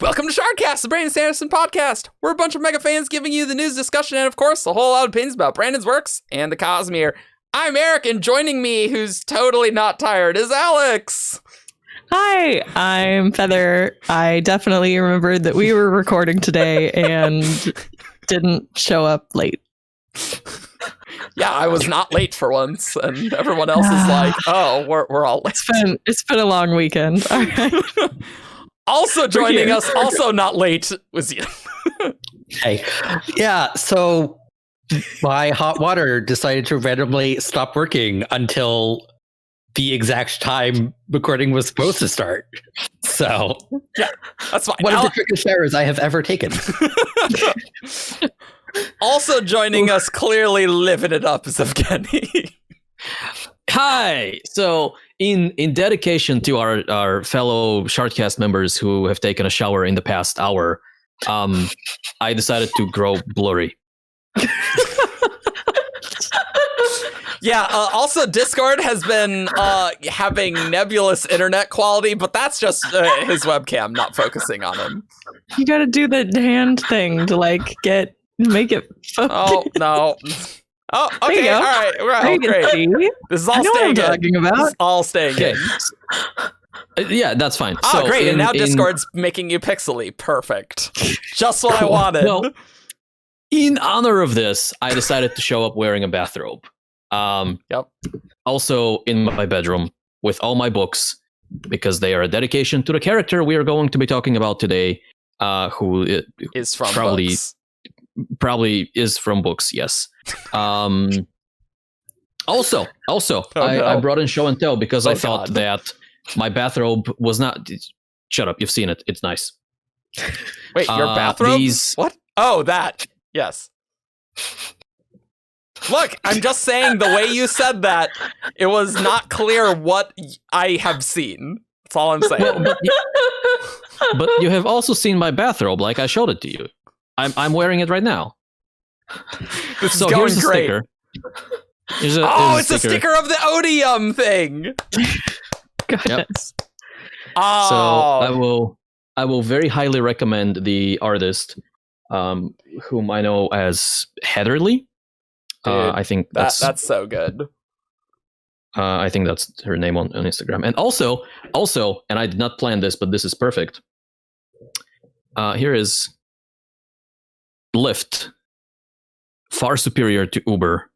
Welcome to Shardcast, the Brandon Sanderson podcast. We're a bunch of mega fans giving you the news, discussion, and of course, a whole lot of opinions about Brandon's works and the Cosmere. I'm Eric, and joining me, who's totally not tired, is Alyx. Hi, I'm Feather. I definitely remembered that we were recording today and didn't show up late. Yeah, I was not late for once, and everyone else is like, "Oh, we're all late." It's been a long weekend. All right. Also joining us, also not late, was you. Hey, yeah. So my hot water decided to randomly stop working until the exact time recording was supposed to start. So yeah, that's fine. One of the trickiest showers I have ever taken. Also joining us, clearly living it up, is Evgeni. Hi. So in dedication to our fellow Shardcast members who have taken a shower in the past hour, I decided to grow blurry. Yeah, also Discord has been having nebulous internet quality, but that's just his webcam not focusing on him. You gotta do the hand thing to make it focus. Oh, no. Oh, okay, all right. Oh, great. See? This is all staying in. Talking about. This is all staying in. Yeah, that's fine. Oh, so great. And now Discord's making you pixely. Perfect. Just what I wanted. Well, in honor of this, I decided to show up wearing a bathrobe. Yep. Also in my bedroom with all my books, because they are a dedication to the character we are going to be talking about today, who is from books. Probably is from books, yes. Also, I brought in show and tell because I thought that my bathrobe was not. Shut up! You've seen it. It's nice. Wait, your bathrobe? What? Oh, that. Yes. Look, I'm just saying the way you said that, it was not clear what I have seen. That's all I'm saying. But you have also seen my bathrobe, like I showed it to you. I'm wearing it right now. This is going great. It's a sticker of the Odium thing. Yep. Oh. So I will very highly recommend the artist, whom I know as Heatherly. I think that's so good. I think that's her name on Instagram. And also, and I did not plan this, but this is perfect. Here is Lyft, far superior to Uber.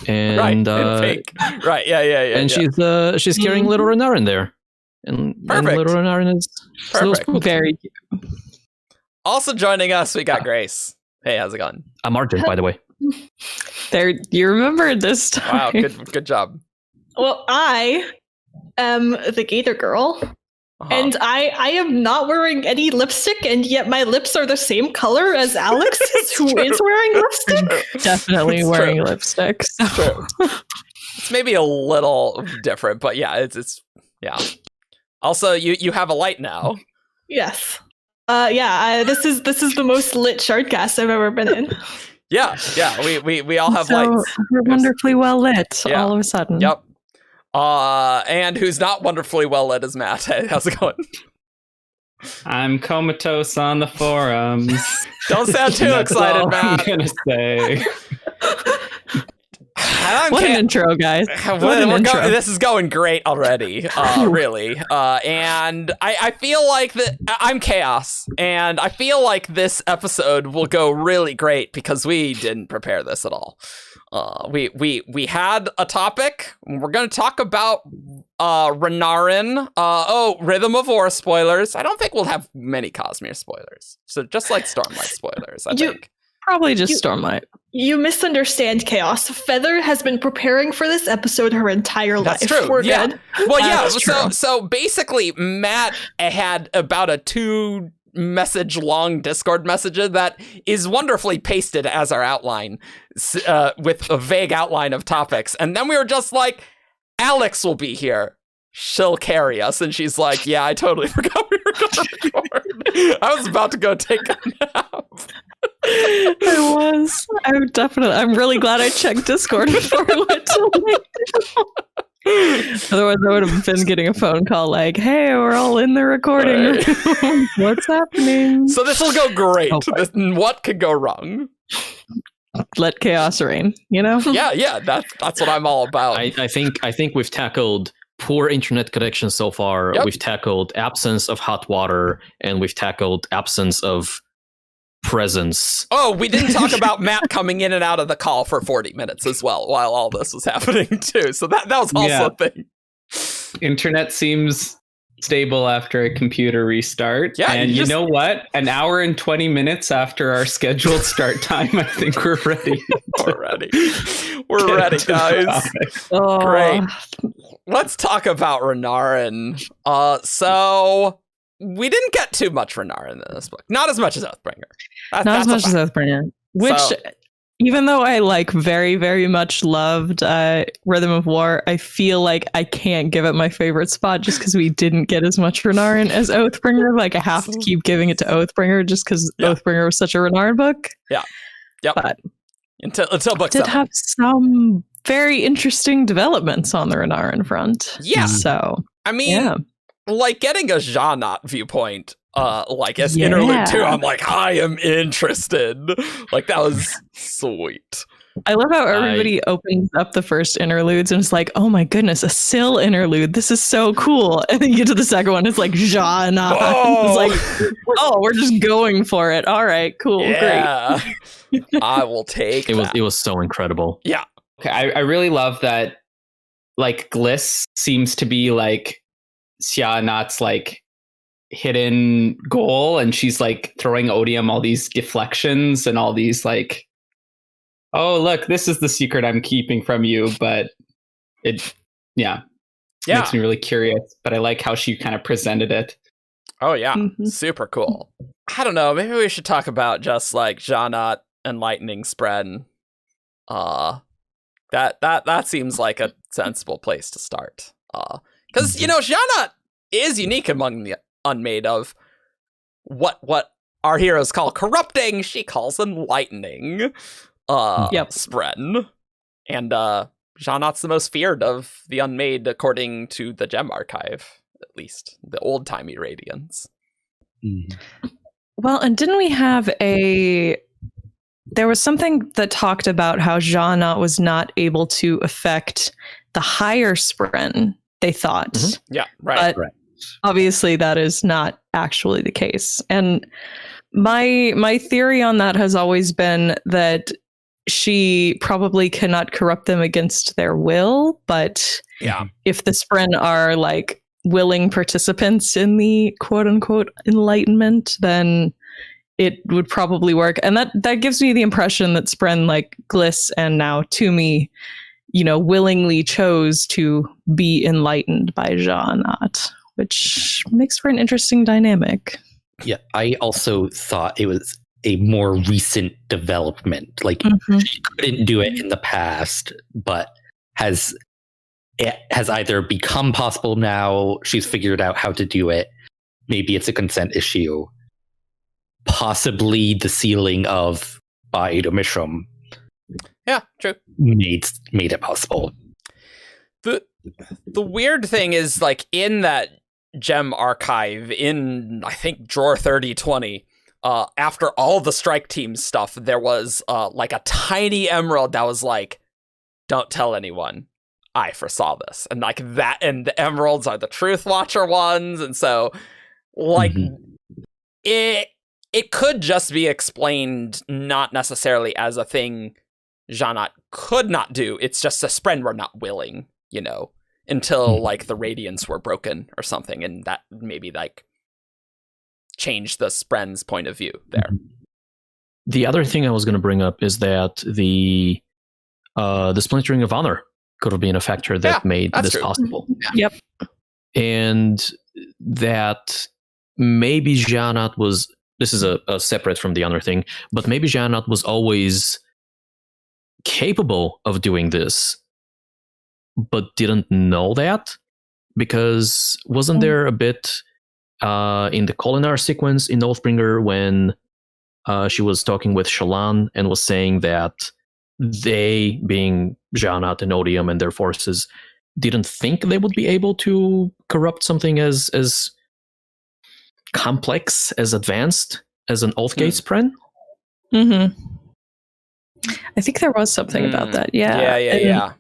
And fake. Right, yeah. And she's carrying little Renarin there. And little Renarin is perfect. Very cute. Also joining us, we got Grace. Hey, how's it going? I'm Argent, by the way. There, you remembered this time. Wow, good job. Well, I am the thegatorgirl. And I am not wearing any lipstick, and yet my lips are the same color as Alyx's, who is wearing lipstick. Definitely wearing lipstick. So. It's maybe a little different, but yeah, it's yeah. Also, you have a light now. Yes. This is the most lit Shardcast I've ever been in. Yeah. We all have lights. We're wonderfully well lit all of a sudden. Yep. And who's not wonderfully well lit is Matt. Hey, how's it going? I'm Comatose on the forums. Don't sound too excited, Matt. I'm gonna say. What an intro, guys. This is going great already, really. And I feel like I'm Chaos, and I feel like this episode will go really great because we didn't prepare this at all. We had a topic. We're going to talk about Renarin. Rhythm of War spoilers. I don't think we'll have many Cosmere spoilers. So just like Stormlight spoilers, I think. Probably just Stormlight. You misunderstand Chaos. Feather has been preparing for this episode her entire life. That's true. We're good. Well, true. So basically, Matt had about a 2-message long Discord message that is wonderfully pasted as our outline, with a vague outline of topics. And then we were just like, Alyx will be here. She'll carry us. And she's like, yeah, I totally forgot we were going to record. I was about to go take a nap. I'm really glad I checked Discord before I went to Otherwise, I would have been getting a phone call like, "Hey, we're all in the recording room. What's happening?" So this will go great. Okay. What could go wrong? Let chaos reign. You know? Yeah. That's what I'm all about. I think we've tackled poor internet connection so far. Yep. We've tackled absence of hot water, and we've tackled absence of presence. Oh, we didn't talk about Matt coming in and out of the call for 40 minutes as well while all this was happening too. So that was also a thing. Internet seems stable after a computer restart. Yeah, and you know what? An hour and 20 minutes after our scheduled start time, I think we're ready. We're ready, guys. Oh, Great. Let's talk about Renarin. So we didn't get too much Renarin in this book. Not as much as Oathbringer. Not as much as Oathbringer. Which, even though I very, very much loved Rhythm of War, I feel like I can't give it my favorite spot just because we didn't get as much Renarin as Oathbringer. Like, I have to keep giving it to Oathbringer just because Oathbringer was such a Renarin book. Yeah. Yep. But until book did 7. have some very interesting developments on the Renarin front. Yeah. So, I mean, like getting a Sja-anat viewpoint, like as interlude too, I'm like, I am interested. Like that was sweet. I love how everybody opens up the first interludes and it's like, oh my goodness, a Syl interlude. This is so cool. And then you get to the second one, it's like Sja-anat. It's like, oh, we're just going for it. All right, cool, great. I will take It was so incredible. Yeah. Okay, I really love that. Like Gliss seems to be like Sja-anat's like hidden goal, and she's like throwing Odium all these deflections and all these like, oh look, this is the secret I'm keeping from you, but it makes me really curious. But I like how she kind of presented it. Oh yeah, super cool. I don't know, maybe we should talk about just like Sja-anat Enlightening Spren. That seems like a sensible place to start. Because, you know, Sja-anat is unique among the unmade of what our heroes call corrupting. She calls enlightening Spren. And Sja-anat's the most feared of the unmade according to the Gem Archive, at least. The old-timey Radiants. Well, and didn't we have there was something that talked about how Sja-anat was not able to affect the higher Spren, they thought. Mm-hmm. Yeah, right. But obviously that is not actually the case. And my theory on that has always been that she probably cannot corrupt them against their will, but if the Spren are like willing participants in the quote unquote enlightenment, then it would probably work. And that gives me the impression that Spren, like Gliss and now Toomey, you know, willingly chose to be enlightened by Sja-anat, which makes for an interesting dynamic. Yeah, I also thought it was a more recent development. Like she couldn't do it in the past, but it has either become possible now, she's figured out how to do it. Maybe it's a consent issue. Possibly the sealing of Ba'ed Mishram. Yeah, true. Made it possible. The weird thing is, like, in that Gem Archive, in, I think, drawer 3020, after all the strike team stuff, there was, like, a tiny emerald that was like, don't tell anyone. I foresaw this. And, like, that, and the emeralds are the Truthwatcher ones, and so, like, it could just be explained not necessarily as a thing Sja-anat could not do. It's just the Spren were not willing, you know, until like the Radiants were broken or something, and that maybe like changed the Spren's point of view there. The other thing I was going to bring up is that the splintering of honor could have been a factor that made this possible. Yep. And that maybe Sja-anat was, this is a separate from the honor thing, but maybe Sja-anat was always capable of doing this, but didn't know that, because wasn't there a bit in the Kolinar sequence in Oathbringer when she was talking with Shallan and was saying that they, being Sja-anat and Odium and their forces, didn't think they would be able to corrupt something as complex, as advanced as an Oathgate Spren. Mm-hmm. I think there was something about that. Yeah.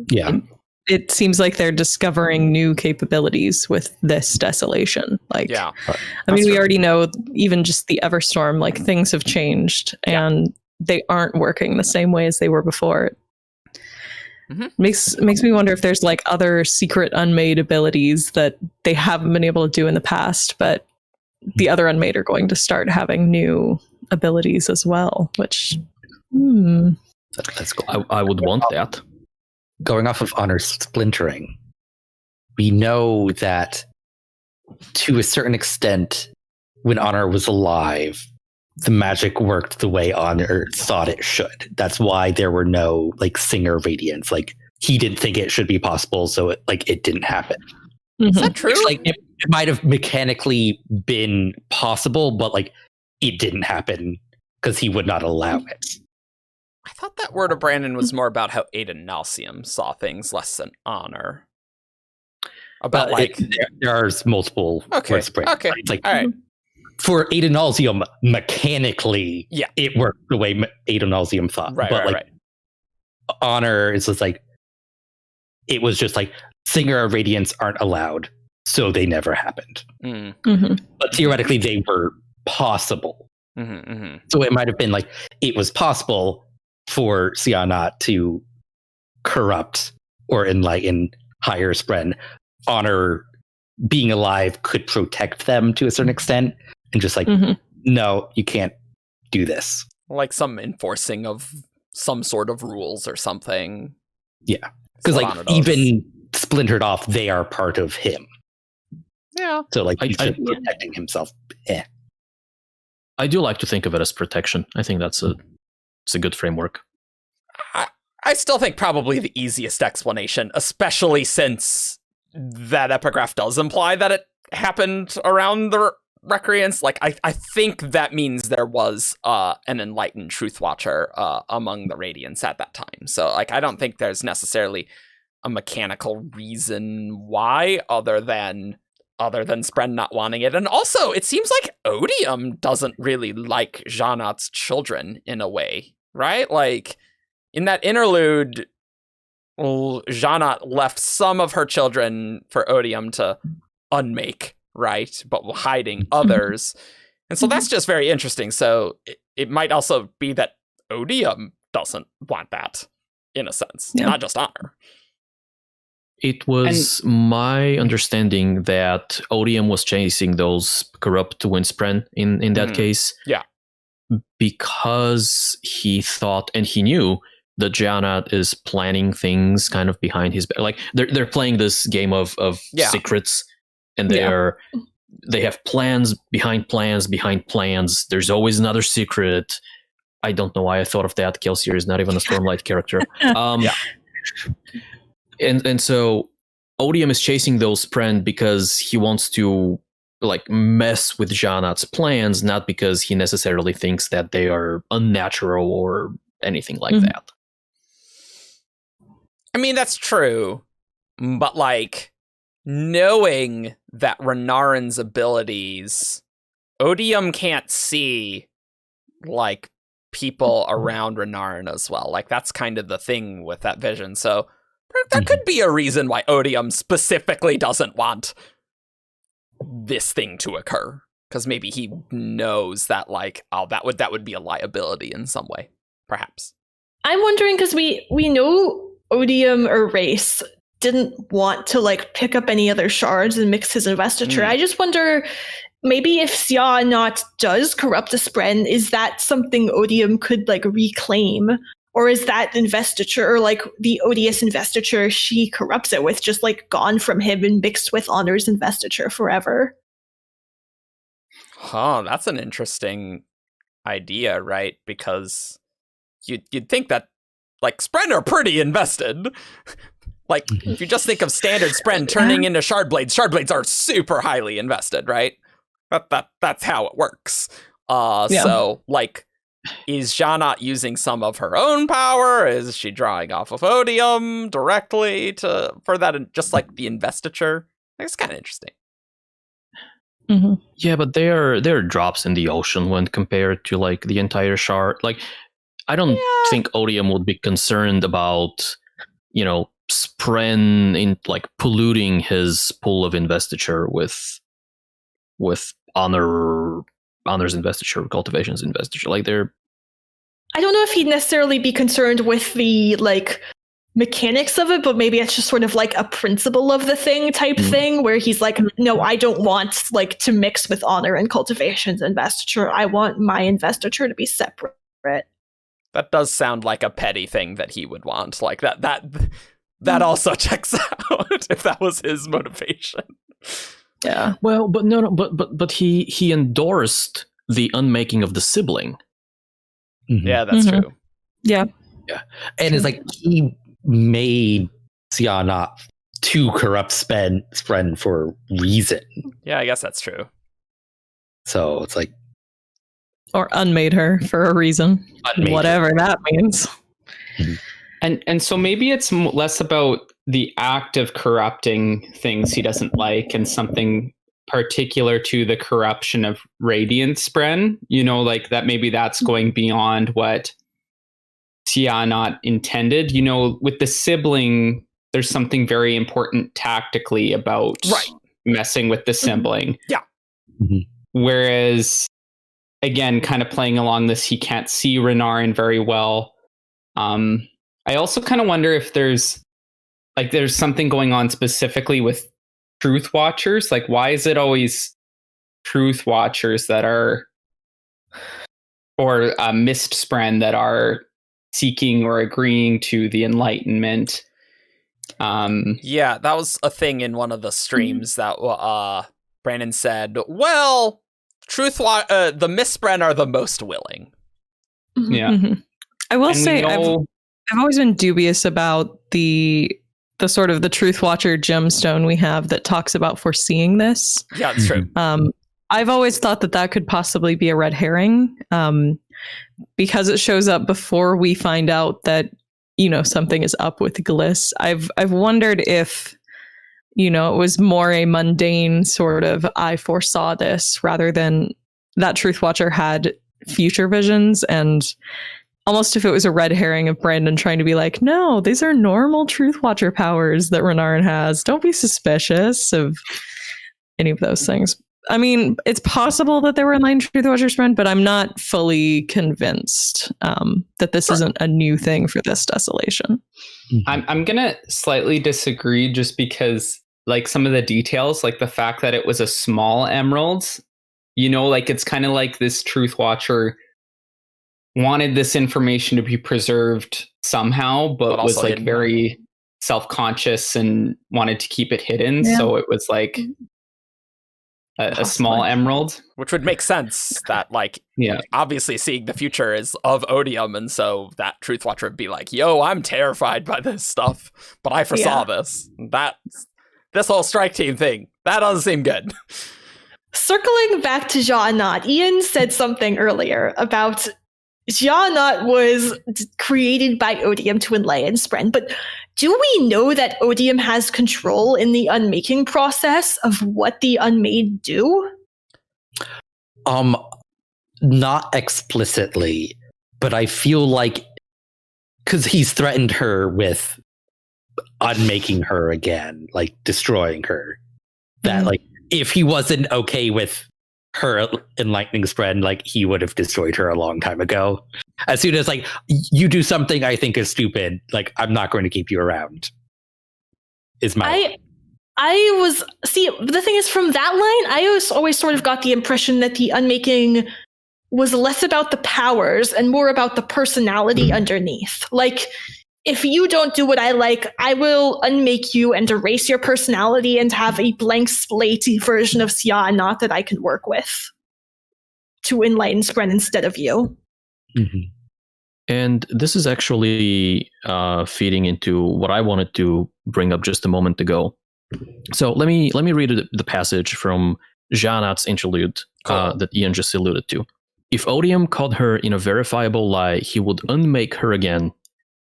Yeah. It seems like they're discovering new capabilities with this desolation. Like, Yeah. I mean, we already know even just the Everstorm, like things have changed and they aren't working the same way as they were before. Makes me wonder if there's like other secret unmade abilities that they haven't been able to do in the past, but the other unmade are going to start having new abilities as well, which That's cool. I would want that. Going off of Honor splintering, we know that to a certain extent, when Honor was alive, the magic worked the way Honor thought it should. That's why there were no like Singer radiants. Like he didn't think it should be possible, so it didn't happen. Is that true? Like it might have mechanically been possible, but like it didn't happen because he would not allow it. I thought that word of Brandon was more about how Aiden Nalcium saw things less than Honor. About there are multiple words. Okay. It's like, all right. For Adenalsium, mechanically, Yeah, it worked the way Adenalsium thought. Right. Honor is just like, it was just like, Singer radiants aren't allowed, so they never happened. But theoretically, they were possible. So it might have been like, it was possible for Sja-anat to corrupt or enlighten higher Spren. Honor being alive could protect them to a certain extent, and just like, no, you can't do this. Like some enforcing of some sort of rules or something. Yeah, because like even splintered off, they are part of him. Yeah. So like he's just protecting himself. I do like to think of it as protection. I think it's a good framework. I still think probably the easiest explanation, especially since that epigraph does imply that it happened around the Recreants. Like, I think that means there was an enlightened Truthwatcher among the Radiants at that time. So, like, I don't think there's necessarily a mechanical reason why other than Spren not wanting it. And also, it seems like Odium doesn't really like Sja-anat's children in a way, right? Like, in that interlude, Sja-anat left some of her children for Odium to unmake, right? But hiding others. And so that's just very interesting. So it might also be that Odium doesn't want that, in a sense, not just Honor. It was my understanding that Odium was chasing those corrupt twin Spren in that case. Yeah. Because he thought, and he knew, that Sja-anat is planning things kind of behind his back. Like they're playing this game of secrets, and they have plans behind plans behind plans. There's always another secret. I don't know why I thought of that. Kelsier is not even a Stormlight character. And so Odium is chasing those Spren because he wants to like mess with Sja-anat's plans, not because he necessarily thinks that they are unnatural or anything like that. I mean, that's true, but like knowing that Renarin's abilities, Odium can't see like people around Renarin as well. Like that's kind of the thing with that vision. So that could be a reason why Odium specifically doesn't want this thing to occur, because maybe he knows that like, oh, that would be a liability in some way, perhaps. I'm wondering because we know Odium or Race didn't want to like pick up any other shards and mix his investiture. I just wonder, maybe if Sja-anat does corrupt a Spren, is that something Odium could like reclaim? Or is that investiture, or like the odious investiture she corrupts it with, just like gone from him and mixed with Honor's investiture forever? Huh, that's an interesting idea, right? Because you'd think that like Spren are pretty invested. Like if you just think of standard Spren turning into Shardblades are super highly invested, right? That's how it works. So like is Sja-anat using some of her own power? Is she drawing off of Odium directly for that, just like the investiture? It's kind of interesting. Mm-hmm. Yeah, but they're drops in the ocean when compared to like the entire shard. Like, I don't think Odium would be concerned about, Spren in like polluting his pool of investiture with honor's investiture, cultivation's investiture. Like they're. I don't know if he'd necessarily be concerned with the like mechanics of it, but maybe it's just sort of like a principle of the thing type thing where he's like, no, I don't want like to mix with honor and cultivation's investiture. I want my investiture to be separate. That does sound like a petty thing that he would want. Like that also checks out if that was his motivation. Yeah. Well, but but he endorsed the unmaking of the sibling. Mhm. Yeah, that's true. Yeah. And it's like he made Sja-anat to corrupt Spren for reason. Yeah, I guess that's true. So it's like Or unmade her for a reason. Unmade Whatever that means. And so maybe it's less about the act of corrupting things he doesn't like and something particular to the corruption of Radiant Spren, like that maybe that's going beyond what Sja-anat intended. With the sibling, there's something very important tactically about messing with the sibling. Yeah. Mm-hmm. Whereas, again, kind of playing along this, he can't see Renarin very well. I also kind of wonder if there's something going on specifically with Truthwatchers. Like, why is it always Truthwatchers that are, or Mist Spren that are seeking or agreeing to the Enlightenment? Yeah, that was a thing in one of the streams that Brandon said, well, the Mist Spren are the most willing. Yeah. Mm-hmm. I will And say I've always been dubious about the sort of the Truthwatcher gemstone we have that talks about foreseeing this. Yeah, it's true. I've always thought that could possibly be a red herring, because it shows up before we find out that something is up with Gliss. I've wondered if it was more a mundane sort of I foresaw this rather than that Truthwatcher had future visions, and almost if it was a red herring of Brandon trying to be like, no, these are normal Truthwatcher powers that Renarin has. Don't be suspicious of any of those things. I mean, it's possible that there were Enlightened Truthwatchers, Spren, but I'm not fully convinced that this isn't a new thing for this desolation. I'm gonna slightly disagree just because, like, some of the details, like the fact that it was a small emerald, like it's kind of like this Truthwatcher wanted this information to be preserved somehow, but was like very self-conscious and wanted to keep it hidden. Yeah. So it was like a small emerald, which would make sense that obviously seeing the future is of Odium, and so that Truthwatcher would be like, yo, I'm terrified by this stuff, but I foresaw this. This whole strike team thing, that doesn't seem good. Circling back to Sja-anat, Ian said something earlier about Sja-anat was created by Odium to enlighten Spren, but do we know that Odium has control in the unmaking process of what the unmade do? Not explicitly, but I feel like because he's threatened her with unmaking her again, like destroying her, that like if he wasn't okay with her enlightening Spren, like he would have destroyed her a long time ago. As soon as like you do something I think is stupid, like I'm not going to keep you around. Is my the thing is, from that line, I always sort of got the impression that the unmaking was less about the powers and more about the personality underneath. Like, if you don't do what I like, I will unmake you and erase your personality and have a blank slate version of Sja-anat that I can work with to enlighten Spren instead of you. Mm-hmm. And this is actually feeding into what I wanted to bring up just a moment ago. So let me read the passage from Sja-anat's interlude that Ian just alluded to. if Odium caught her in a verifiable lie, he would unmake her again,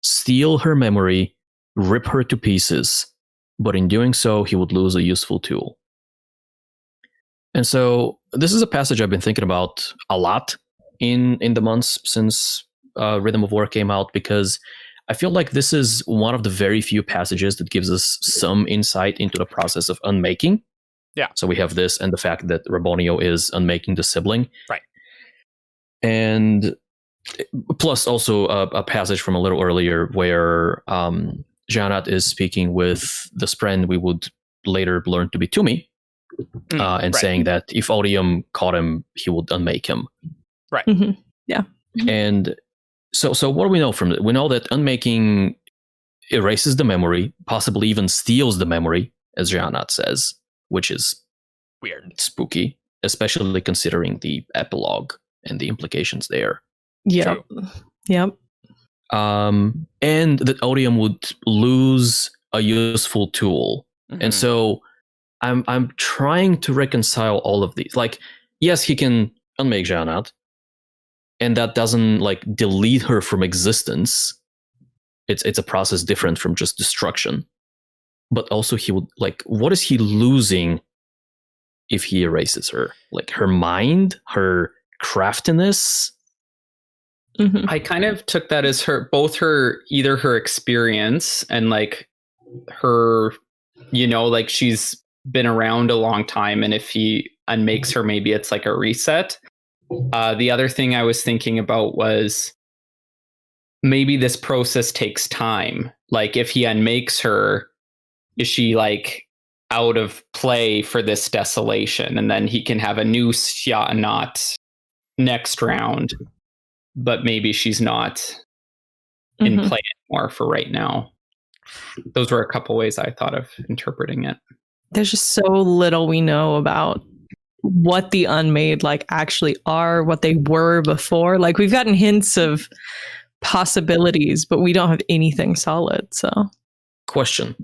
steal her memory, rip her to pieces, but in doing so, he would lose a useful tool. And so this is a passage I've been thinking about a lot in the months since Rhythm of War came out, because I feel like this is one of the very few passages that gives us some insight into the process of unmaking. Yeah. So we have this and the fact that Rabonio is unmaking the sibling. Right. And plus also a passage from a little earlier where Sja-anat is speaking with the Spren we would later learn to be Tumi, and saying that if Odium caught him, he would unmake him. Right. Mm-hmm. Yeah. And so what do we know from it? We know that unmaking erases the memory, possibly even steals the memory, as Sja-anat says, which is weird, spooky, especially considering the epilogue and the implications there. Yeah. Yep. And that Odium would lose a useful tool. Mm-hmm. And so I'm trying to reconcile all of these. Like, yes, he can unmake Sja-anat, and that doesn't like delete her from existence. It's a process different from just destruction. But also he would like, what is he losing if he erases her? Like her mind, her craftiness. Mm-hmm. I kind of took that as either her experience and like her, like she's been around a long time, and if he unmakes her, maybe it's like a reset. The other thing I was thinking about was maybe this process takes time. Like if he unmakes her, is she like out of play for this desolation? And then he can have a new Sja-anat next round, but maybe she's not in play anymore for right now. Those were a couple ways I thought of interpreting it. There's just so little we know about what the unmade like actually are, what they were before. Like we've gotten hints of possibilities, but we don't have anything solid. So, question: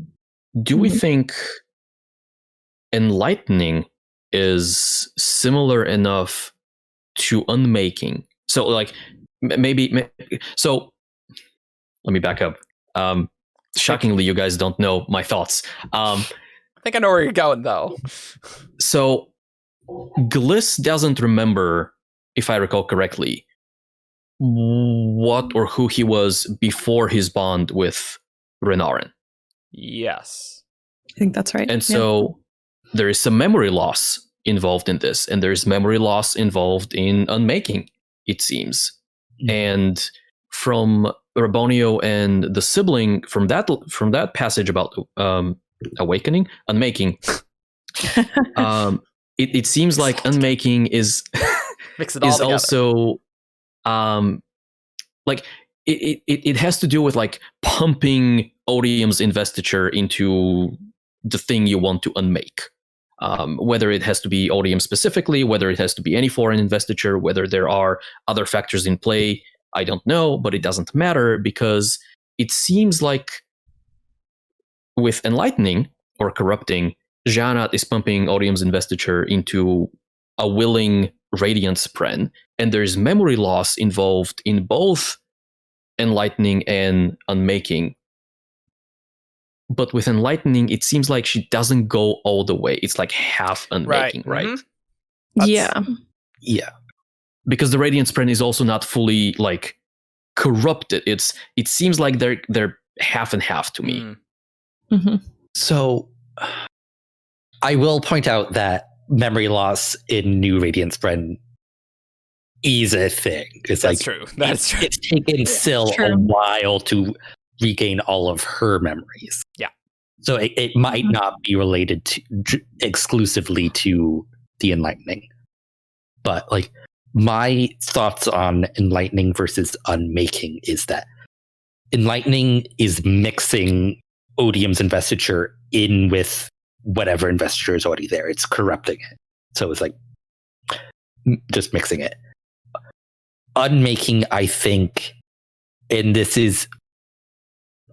do we think Enlightening is similar enough to unmaking? So, like maybe. So, let me back up. Shockingly, you guys don't know my thoughts. I think I know where you're going, though. So, Gliss doesn't remember, if I recall correctly, what or who he was before his bond with Renarin. Yes. I think that's right. And so there is some memory loss involved in this, and there's memory loss involved in unmaking, it seems. And from Rabonio and the sibling, from that passage about awakening, unmaking, it seems like unmaking is is also like it has to do with like pumping Odium's investiture into the thing you want to unmake. Whether it has to be Odium specifically, whether it has to be any foreign investiture, whether there are other factors in play, I don't know, but it doesn't matter, because it seems like with Enlightening or corrupting, Sja-anat is pumping Odium's investiture into a willing Radiant Spren, and there's memory loss involved in both Enlightening and unmaking. But with Enlightening, it seems like she doesn't go all the way. It's like half unmaking, right? Mm-hmm. Yeah. Because the Radiant Spren is also not fully like corrupted. It seems like they're half and half to me. Mm-hmm. So I will point out that memory loss in New Radiant Spren is a thing. It's That's true. That's true. It's taken Syl a while to regain all of her memories. Yeah. So it might not be related to exclusively to the Enlightening. But like my thoughts on Enlightening versus unmaking is that Enlightening is mixing Odium's investiture in with whatever investiture is already there. It's corrupting it. So it's like just mixing it. Unmaking, I think, and this is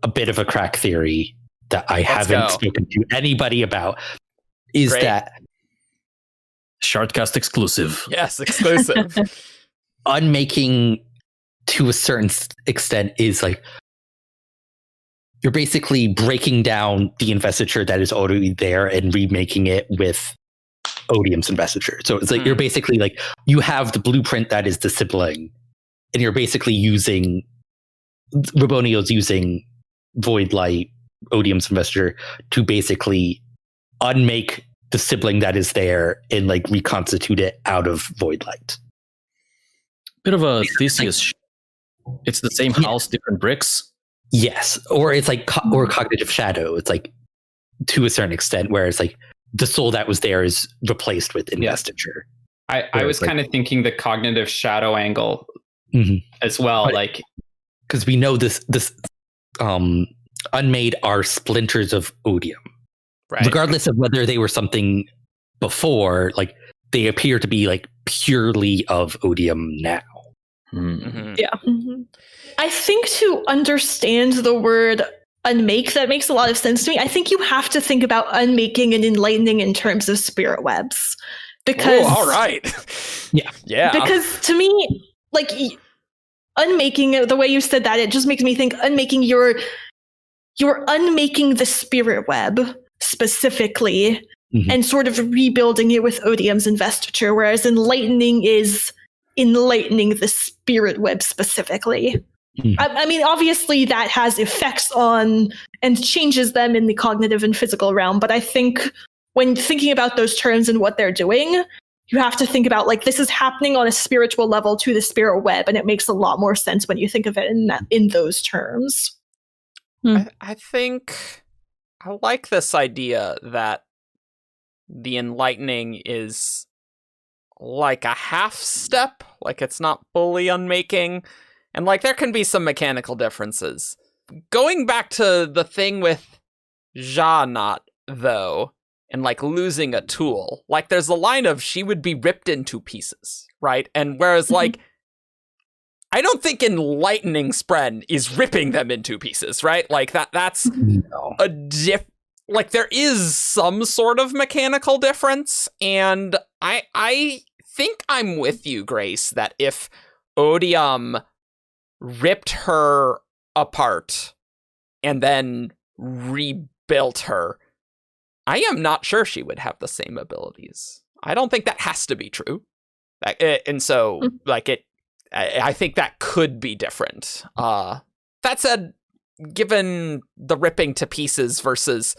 a bit of a crack theory that I haven't spoken to anybody about, is that Shardcast exclusive. Yes, exclusive. unmaking to a certain extent is like you're basically breaking down the investiture that is already there and remaking it with Odium's investiture. So it's like you're basically like you have the blueprint that is the sibling, and you're basically using Rabonio's using Voidlight, Odium's investiture, to basically unmake the sibling that is there and like reconstitute it out of Voidlight. Bit of a Theseus. It's the same house, different bricks. Yes, or it's like or cognitive shadow. It's like to a certain extent, where it's like the soul that was there is replaced with investiture. I was kind of thinking the cognitive shadow angle as well, but, like because we know this unmade are splinters of Odium, Right. regardless of whether they were something before. Like they appear to be like purely of Odium now. Yeah. I think to understand the word unmake, that makes a lot of sense to me. I think you have to think about unmaking and enlightening in terms of spirit webs. Because all right. Yeah. Because to me, like unmaking, the way you said that, it just makes me think unmaking you're unmaking the spirit web specifically and sort of rebuilding it with Odium's investiture, whereas enlightening is enlightening the spirit web specifically. I mean, obviously that has effects on and changes them in the cognitive and physical realm, but I think when thinking about those terms and what they're doing, you have to think about like this is happening on a spiritual level to the spirit web, and it makes a lot more sense when you think of it in those terms. I think I like this idea that the enlightening is like a half step, like it's not fully unmaking, and like there can be some mechanical differences. Going back to the thing with Sja-anat, though, and like losing a tool, like there's a line of she would be ripped into pieces, right? And whereas like I don't think enlightening Spren is ripping them into pieces, right? Like that's a like there is some sort of mechanical difference, and I think I'm with you, Grace, that if Odium ripped her apart and then rebuilt her, I am not sure she would have the same abilities. I don't think that has to be true. And so, like, I think that could be different. That said, given the ripping to pieces versus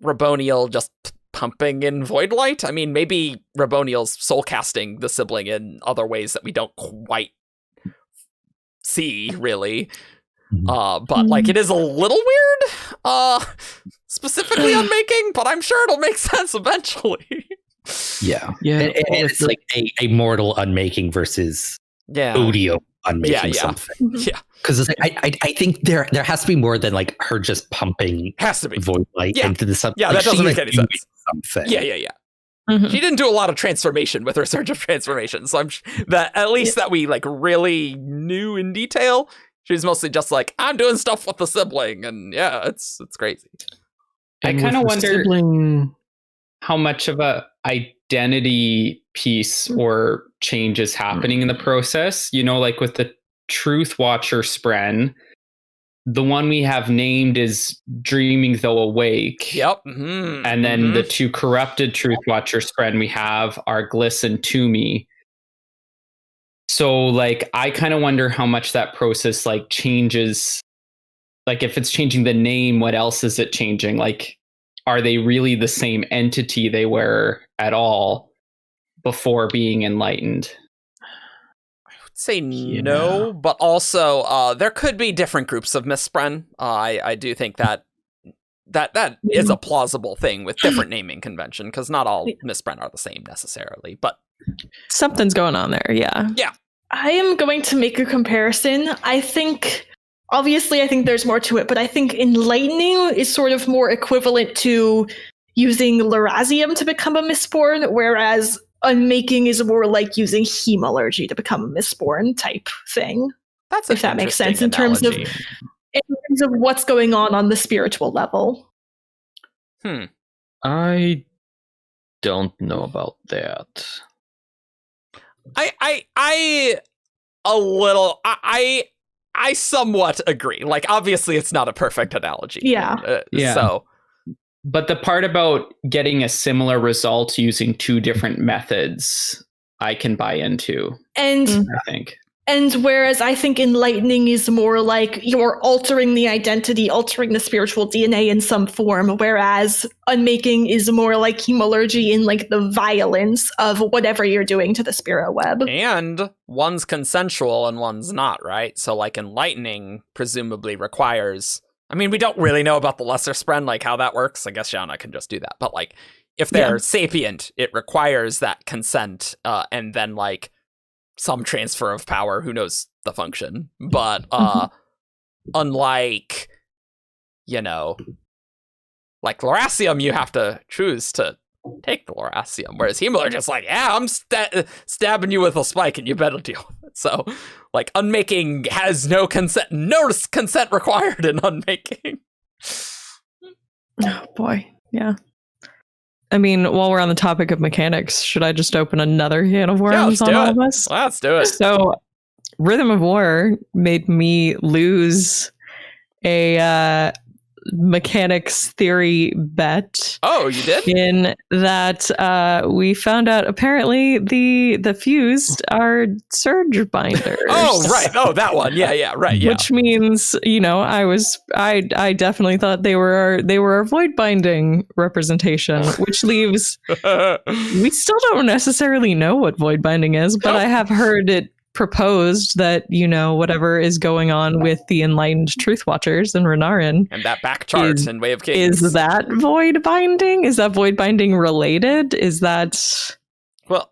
Raboniel just pumping in Voidlight, I mean, maybe Raboniel's soul casting the sibling in other ways that we don't quite see, really. But like it is a little weird, specifically on making, but I'm sure it'll make sense eventually. Yeah. And it's like a mortal unmaking versus Odium unmaking something. Yeah. Because it's like I think there has to be more than like her just pumping has to be Voidlight into the something. Yeah, like, that doesn't make any sense. Something. Yeah. She didn't do a lot of transformation with her Surge of Transformation, so I'm that at least that we like really knew in detail. She's mostly just like, I'm doing stuff with the sibling, and yeah, it's crazy. I kind of wonder how much of a identity piece or change is happening in the process. You know, like with the Truthwatcher Spren, the one we have named is Dreaming Though Awake. Yep. And then the two corrupted Truthwatcher Spren we have are Gliss and Toomey. So, like, I kind of wonder how much that process, like, changes. Like, if it's changing the name, what else is it changing? Like, are they really the same entity they were at all before being enlightened? I would say no, but also there could be different groups of Miss Spren. I do think that is a plausible thing with different naming convention, because not all Miss Spren are the same necessarily, but something's going on there. Yeah. I am going to make a comparison. I think there's more to it, but I think enlightening is sort of more equivalent to using Larazium to become a Mistborn, whereas unmaking is more like using hemalurgy to become a Mistborn type thing. That's if that makes sense in terms of what's going on the spiritual level. I don't know about that. I somewhat agree. Like, obviously, it's not a perfect analogy. Yeah. Yeah. So, But the part about getting a similar result using two different methods, I can buy into, And I think. And whereas I think enlightening is more like you're altering the identity, altering the spiritual DNA in some form, whereas unmaking is more like hemalurgy in like the violence of whatever you're doing to the spirit web. and one's consensual and one's not, right? So, like, enlightening presumably requires. I mean, we don't really know about the lesser Spren, like how that works. I guess Sja-anat can just do that. But like, if they're sapient, it requires that consent, and then like some transfer of power. Who knows the function? But unlike, like Lorasium, you have to choose to take the Lorasium, whereas Hemal are just like, yeah, I'm stabbing you with a spike and you better deal with it. So, like, unmaking has no consent required in unmaking. Oh boy, yeah. I mean, while we're on the topic of mechanics, should I just open another can of worms on all of us? Let's do it. So, Rhythm of War made me lose a mechanics theory bet. Oh, you did? In that we found out apparently the fused are surge binders. Oh, right. Oh, that one. Yeah, right. Yeah. Which means, I definitely thought they were a void binding representation, which leaves we still don't necessarily know what void binding is, but I have heard it proposed that, whatever is going on with the Enlightened Truthwatchers and Renarin. And that back chart in Way of Kings. Is that void binding? Is that void binding related? Is that... Well,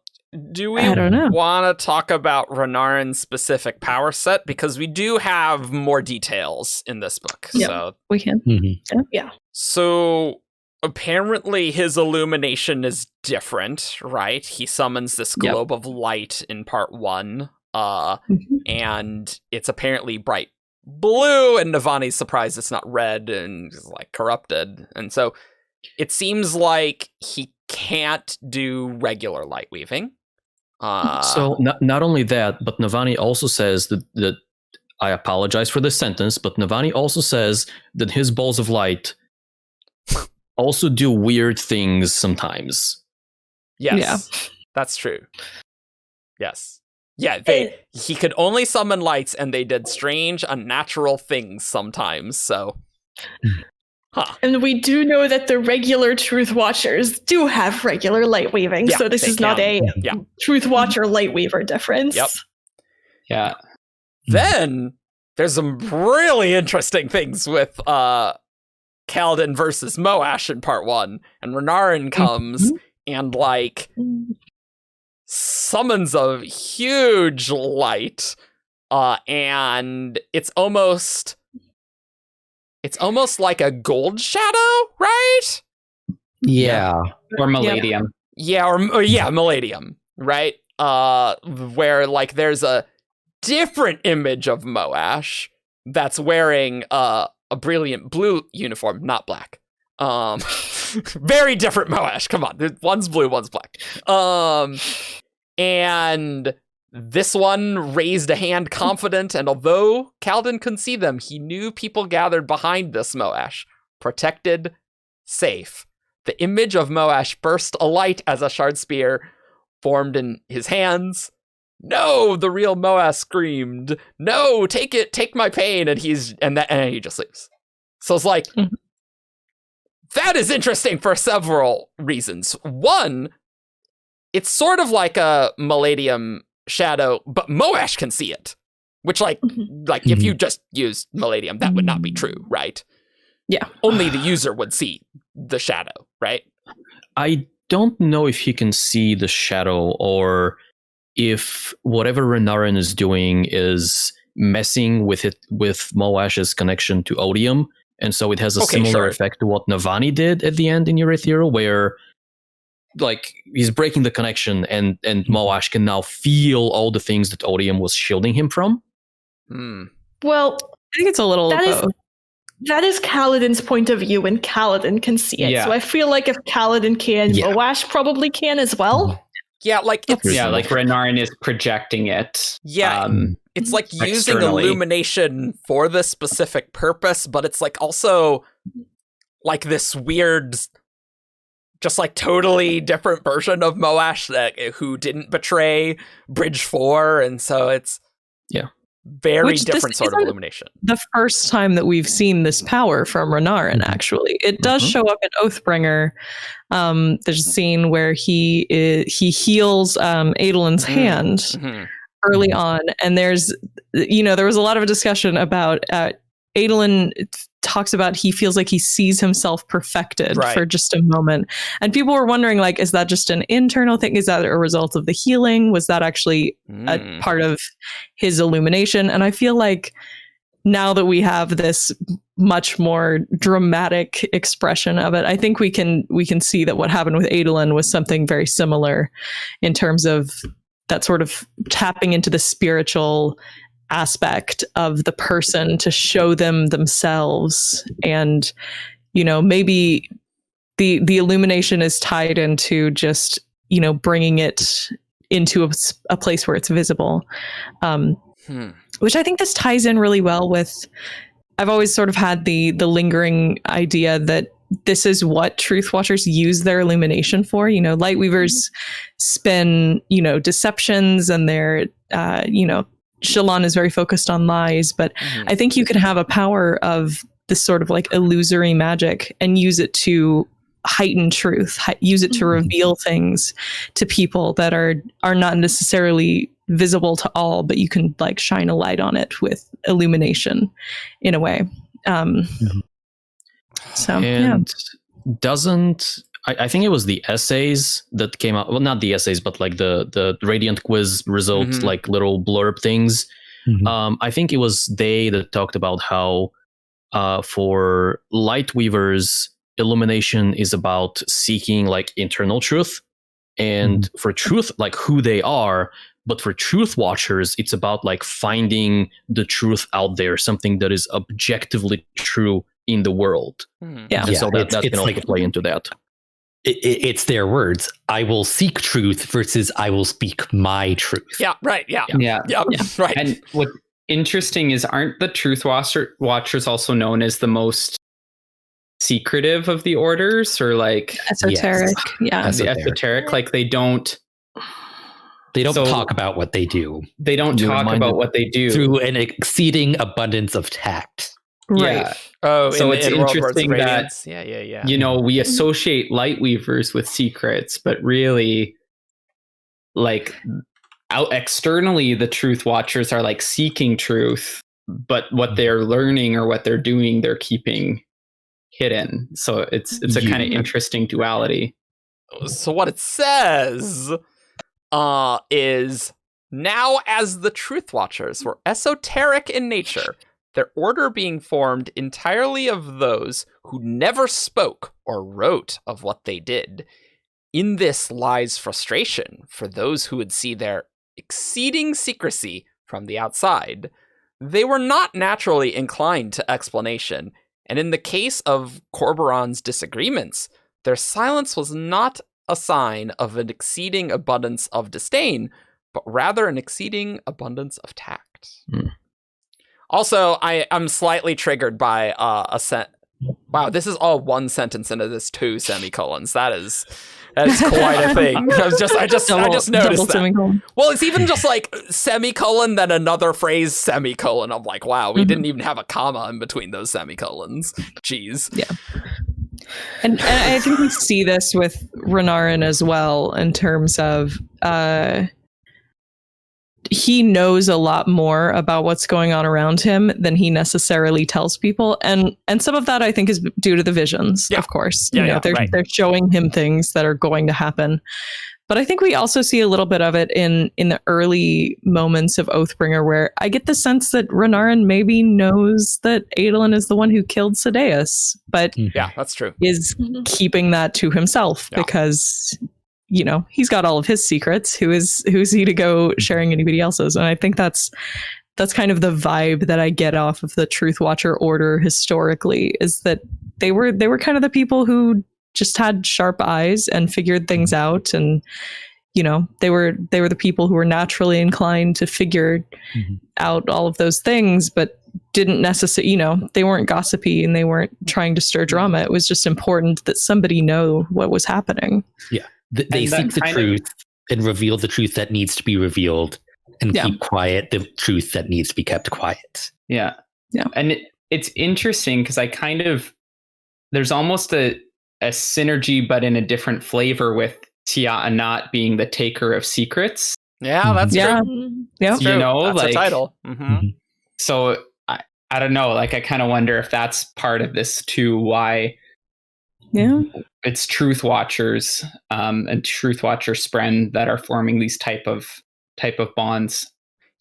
do we I don't know. want to talk about Renarin's specific power set? Because we do have more details in this book. Yep. So We can. Mm-hmm. Yeah. So apparently his illumination is different, right? He summons this globe of light in part 1. And it's apparently bright blue, and Navani's surprised it's not red and is like corrupted. And so it seems like he can't do regular light weaving. So not only that, but Navani also says that I apologize for this sentence, but Navani also says that his balls of light also do weird things sometimes. Yes, that's true. Yes. Yeah, he could only summon lights, and they did strange, unnatural things sometimes, so... And we do know that the regular Truth Watchers do have regular light weaving, so this is not a Truth Watcher light weaver difference. Yep. Yeah. Then, there's some really interesting things with Kaladin versus Moash in part 1, and Renarin comes and, like... summons a huge light, and it's almost like a gold shadow, right? Yeah. Or Maladium. Yeah, or Maladium, right? Where like there's a different image of Moash that's wearing a brilliant blue uniform, not black. Very different Moash. Come on, one's blue, one's black. And this one raised a hand confident, and although Kaladin couldn't see them, he knew people gathered behind this Moash, protected, safe. The image of Moash burst alight as a shard spear formed in his hands. No, the real Moash screamed. No, take it, take my pain, and he just leaves. So it's like, that is interesting for several reasons. One, it's sort of like a Maladium shadow, but Moash can see it. Which, like if you just used Maladium, that would not be true, right? Yeah. Only the user would see the shadow, right? I don't know if he can see the shadow, or if whatever Renarin is doing is messing with Moash's connection to Odium, and so it has a similar effect to what Navani did at the end in Erythir, where like he's breaking the connection, and Moash can now feel all the things that Odium was shielding him from. Well, I think it's a little of both. That is Kaladin's point of view, and Kaladin can see it. Yeah. So I feel like if Kaladin can, Moash probably can as well. Yeah, like it's Yeah, like Renarin is projecting it. Yeah, it's like using externally. illumination for this specific purpose, but it's like also like this weird, just like totally different version of Moash that who didn't betray Bridge 4, and so it's very Which different this sort of isn't illumination. The first time that we've seen this power from Renarin, actually, it does show up in Oathbringer. There's a scene where he heals Adolin's hand early on, and there was a lot of discussion about Adolin talks about he feels like he sees himself perfected for just a moment, and people were wondering, like, is that just an internal thing? Is that a result of the healing? Was that actually a part of his illumination? And I feel like now that we have this much more dramatic expression of it, I think we can see that what happened with Adolin was something very similar in terms of that sort of tapping into the spiritual aspect of the person to show them themselves. And, maybe the illumination is tied into just, bringing it into a place where it's visible. Which I think this ties in really well with, I've always sort of had the lingering idea that this is what Truthwatchers use their illumination for. Lightweavers spin, deceptions, and they're, Shallan is very focused on lies, but I think you can have a power of this sort of like illusory magic and use it to heighten truth, use it to reveal things to people that are not necessarily visible to all, but you can like shine a light on it with illumination in a way. Doesn't I think it was the essays that came out, well, not the essays, but like the Radiant quiz results, like little blurb things. I think it was they that talked about how for Lightweavers, illumination is about seeking like internal truth, and for truth, like who they are. But for Truthwatchers, it's about like finding the truth out there, something that is objectively true in the world. And so that can also like, play into that. It's their words. I will seek truth versus I will speak my truth. Yeah, right. Yeah. Right. And what's interesting is, aren't the Truth Watchers also known as the most secretive of the orders, or like esoteric? Esoteric. Like they don't talk about what they do. They don't talk about what they do through an exceeding abundance of tact. Right. Yeah. So it's interesting that we associate Lightweavers with secrets, but really, like, out externally, the Truth Watchers are like seeking truth, but what they're learning or what they're doing, they're keeping hidden. So it's a kind of interesting duality. So what it says is, now as the Truth Watchers were esoteric in nature, their order being formed entirely of those who never spoke or wrote of what they did. In this lies frustration for those who would see their exceeding secrecy from the outside. They were not naturally inclined to explanation, and in the case of Corberon's disagreements, their silence was not a sign of an exceeding abundance of disdain, but rather an exceeding abundance of tact. Also, I'm slightly triggered by wow, this is all one sentence into this 2 semicolons. That is quite a thing. I just noticed that. Semicolon. Well, it's even just like semicolon, then another phrase, semicolon. I'm like, wow, we didn't even have a comma in between those semicolons. Jeez. Yeah. And I think we see this with Renarin as well, in terms of he knows a lot more about what's going on around him than he necessarily tells people, and some of that I think is due to the visions, of course. They're showing him things that are going to happen. But I think we also see a little bit of it in the early moments of Oathbringer, where I get the sense that Renarin maybe knows that Adolin is the one who killed Sadeas, but that's true, is keeping that to himself because he's got all of his secrets. Who's he to go sharing anybody else's? And I think that's kind of the vibe that I get off of the Truthwatcher order historically, is that they were kind of the people who just had sharp eyes and figured things out, and they were the people who were naturally inclined to figure out all of those things, but didn't necessarily, they weren't gossipy and they weren't trying to stir drama. It was just important that somebody know what was happening. Yeah. They seek the truth and reveal the truth that needs to be revealed and keep quiet the truth that needs to be kept quiet. Yeah. Yeah. And it's interesting because there's almost a synergy, but in a different flavor with Sja-anat being the taker of secrets. Yeah, that's true. Yeah. You know, that's like a title. So I don't know. Like, I kind of wonder if that's part of this too. Why? Yeah. It's Truthwatchers and Truthwatcher Spren that are forming these type of bonds.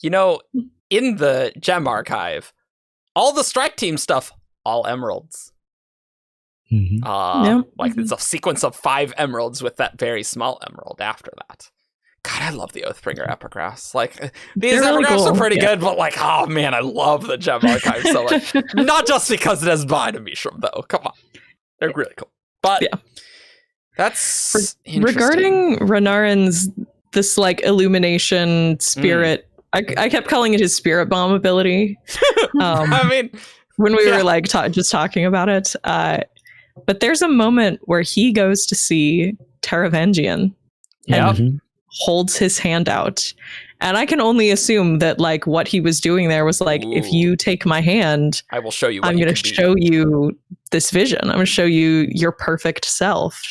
In the gem archive, all the strike team stuff, all emeralds. Like there's a sequence of 5 emeralds with that very small emerald after that. God, I love the Oathbringer epigraphs. Like, these epigraphs are pretty good, but like, oh man, I love the gem archive so much. Not just because it has Bind and Mishram, though. Come on. They're really cool. But that's regarding Renarin's this like illumination spirit. I kept calling it his spirit bomb ability. I mean, when we were like just talking about it. But there's a moment where he goes to see Taravangian and holds his hand out. And I can only assume that like what he was doing there was like, if you take my hand, I will show you. I'm going to show you this vision. I'm going to show you your perfect self.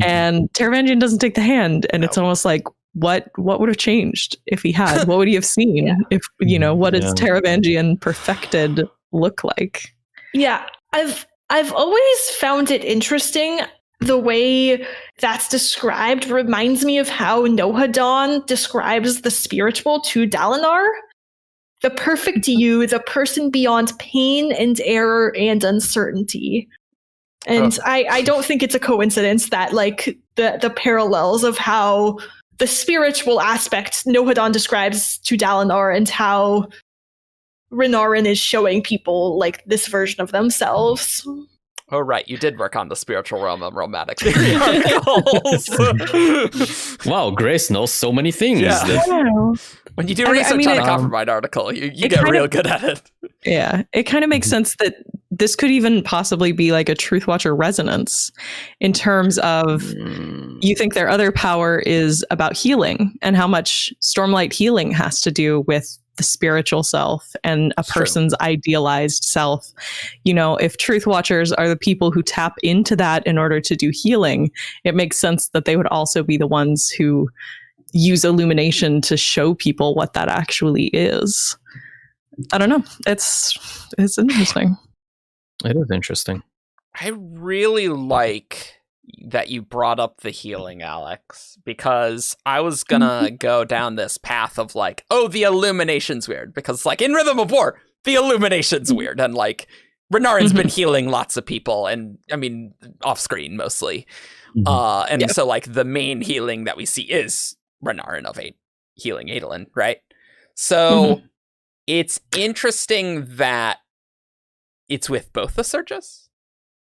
And Taravangian doesn't take the hand, and it's almost like, what would have changed if he had? What would he have seen? If what does Taravangian perfected look like? Yeah, I've always found it interesting. The way that's described reminds me of how Nohadon describes the spiritual to Dalinar. The perfect you, the person beyond pain and error and uncertainty. And I don't think it's a coincidence that like the parallels of how the spiritual aspect Nohadon describes to Dalinar and how Renarin is showing people like this version of themselves. Oh, right. You did work on the spiritual realm of romantic theory articles. Wow, Grace knows so many things. Yeah. When you do research on a Coppermine article, you get real good at it. Yeah, it kind of makes sense that this could even possibly be like a Truthwatcher resonance in terms of you think their other power is about healing and how much stormlight healing has to do with the spiritual self and a person's idealized self. If Truthwatchers are the people who tap into that in order to do healing, it makes sense that they would also be the ones who use illumination to show people what that actually is. I don't know. It's interesting. It is interesting. I really like that you brought up the healing, Alyx, because I was gonna go down this path of like, the illumination's weird, because like in Rhythm of War, the illumination's weird, and like Renarin's been healing lots of people, and I mean off screen mostly, so like the main healing that we see is Renarin of healing Adolin, right? So it's interesting that it's with both the surges,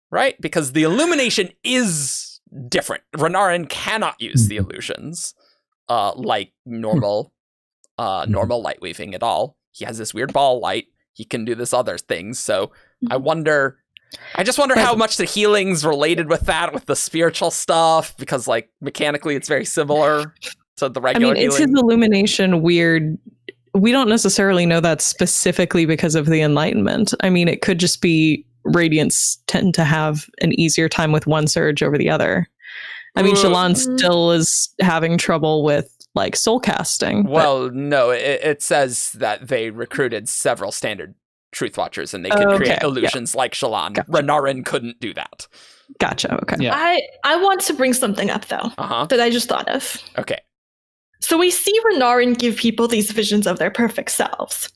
right? Because the illumination is different. Renarin cannot use the illusions like normal light weaving at all. He has this weird ball light. He can do this other thing. So I just wonder how much the healing's related with that, with the spiritual stuff, because like mechanically it's very similar to the regular healing. It's his illumination weird. We don't necessarily know that specifically because of the enlightenment. I mean, it could just be Radiants tend to have an easier time with one surge over the other. I mean, Shallan still is having trouble with like soul casting. Well, no, it says that they recruited several standard Truthwatchers and they could create illusions like Shallan. Gotcha. Renarin couldn't do that. Gotcha. Okay. Yeah. I want to bring something up though that I just thought of. Okay. So we see Renarin give people these visions of their perfect selves.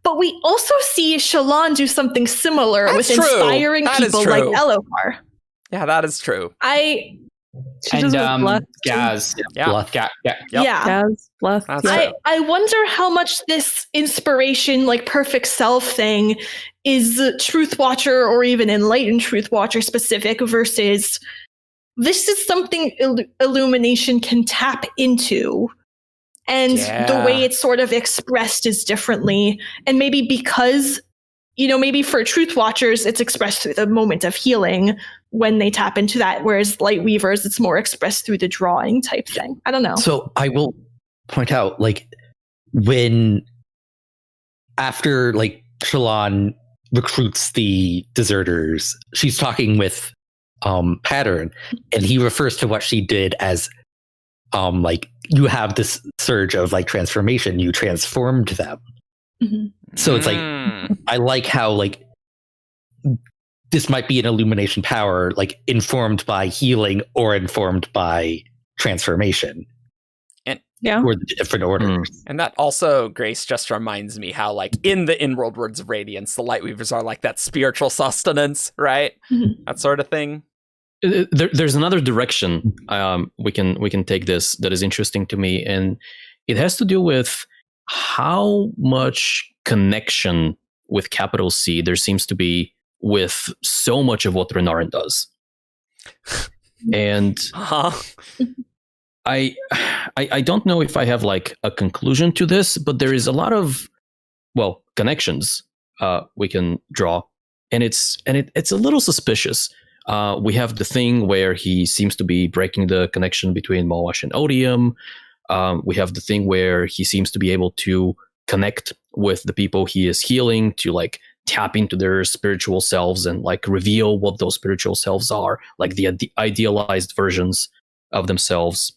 But we also see Shallan do something similar with inspiring people like Elohar. Yeah, that is true. And Gaz. Gaz. I wonder how much this inspiration, like perfect self thing, is Truthwatcher or even Enlightened Truthwatcher specific versus this is something illumination can tap into. And the way it's sort of expressed is differently. And maybe because, maybe for Truth Watchers, it's expressed through the moment of healing when they tap into that. Whereas Light Weavers, it's more expressed through the drawing type thing. I don't know. So I will point out, like, after Shallan recruits the deserters, she's talking with Pattern, and he refers to what she did as you have this surge of transformation, you transformed them. Mm-hmm. So it's I like how this might be an illumination power informed by healing or informed by transformation. Yeah. Or the different orders. And that also, Grace, just reminds me how, in the In-World Words of Radiance, the Lightweavers are that spiritual sustenance, right? Mm-hmm. That sort of thing. There's another direction we can take this that is interesting to me, and it has to do with how much connection with capital C there seems to be with so much of what Renarin does. And I don't know if I have a conclusion to this, but there is a lot of connections we can draw, and it's a little suspicious. We have the thing where he seems to be breaking the connection between Moash and Odium. We have the thing where he seems to be able to connect with the people he is healing to tap into their spiritual selves and reveal what those spiritual selves are, the idealized versions of themselves.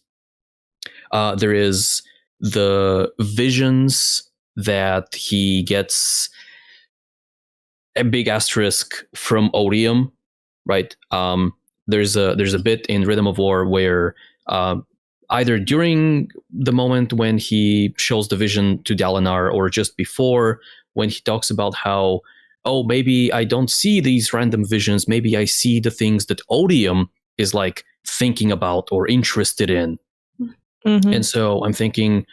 There is the visions that he gets a big asterisk from Odium, right? There's a bit in Rhythm of War where either during the moment when he shows the vision to Dalinar or just before, when he talks about how, maybe I don't see these random visions, maybe I see the things that Odium is thinking about or interested in. Mm-hmm. And so I'm thinking,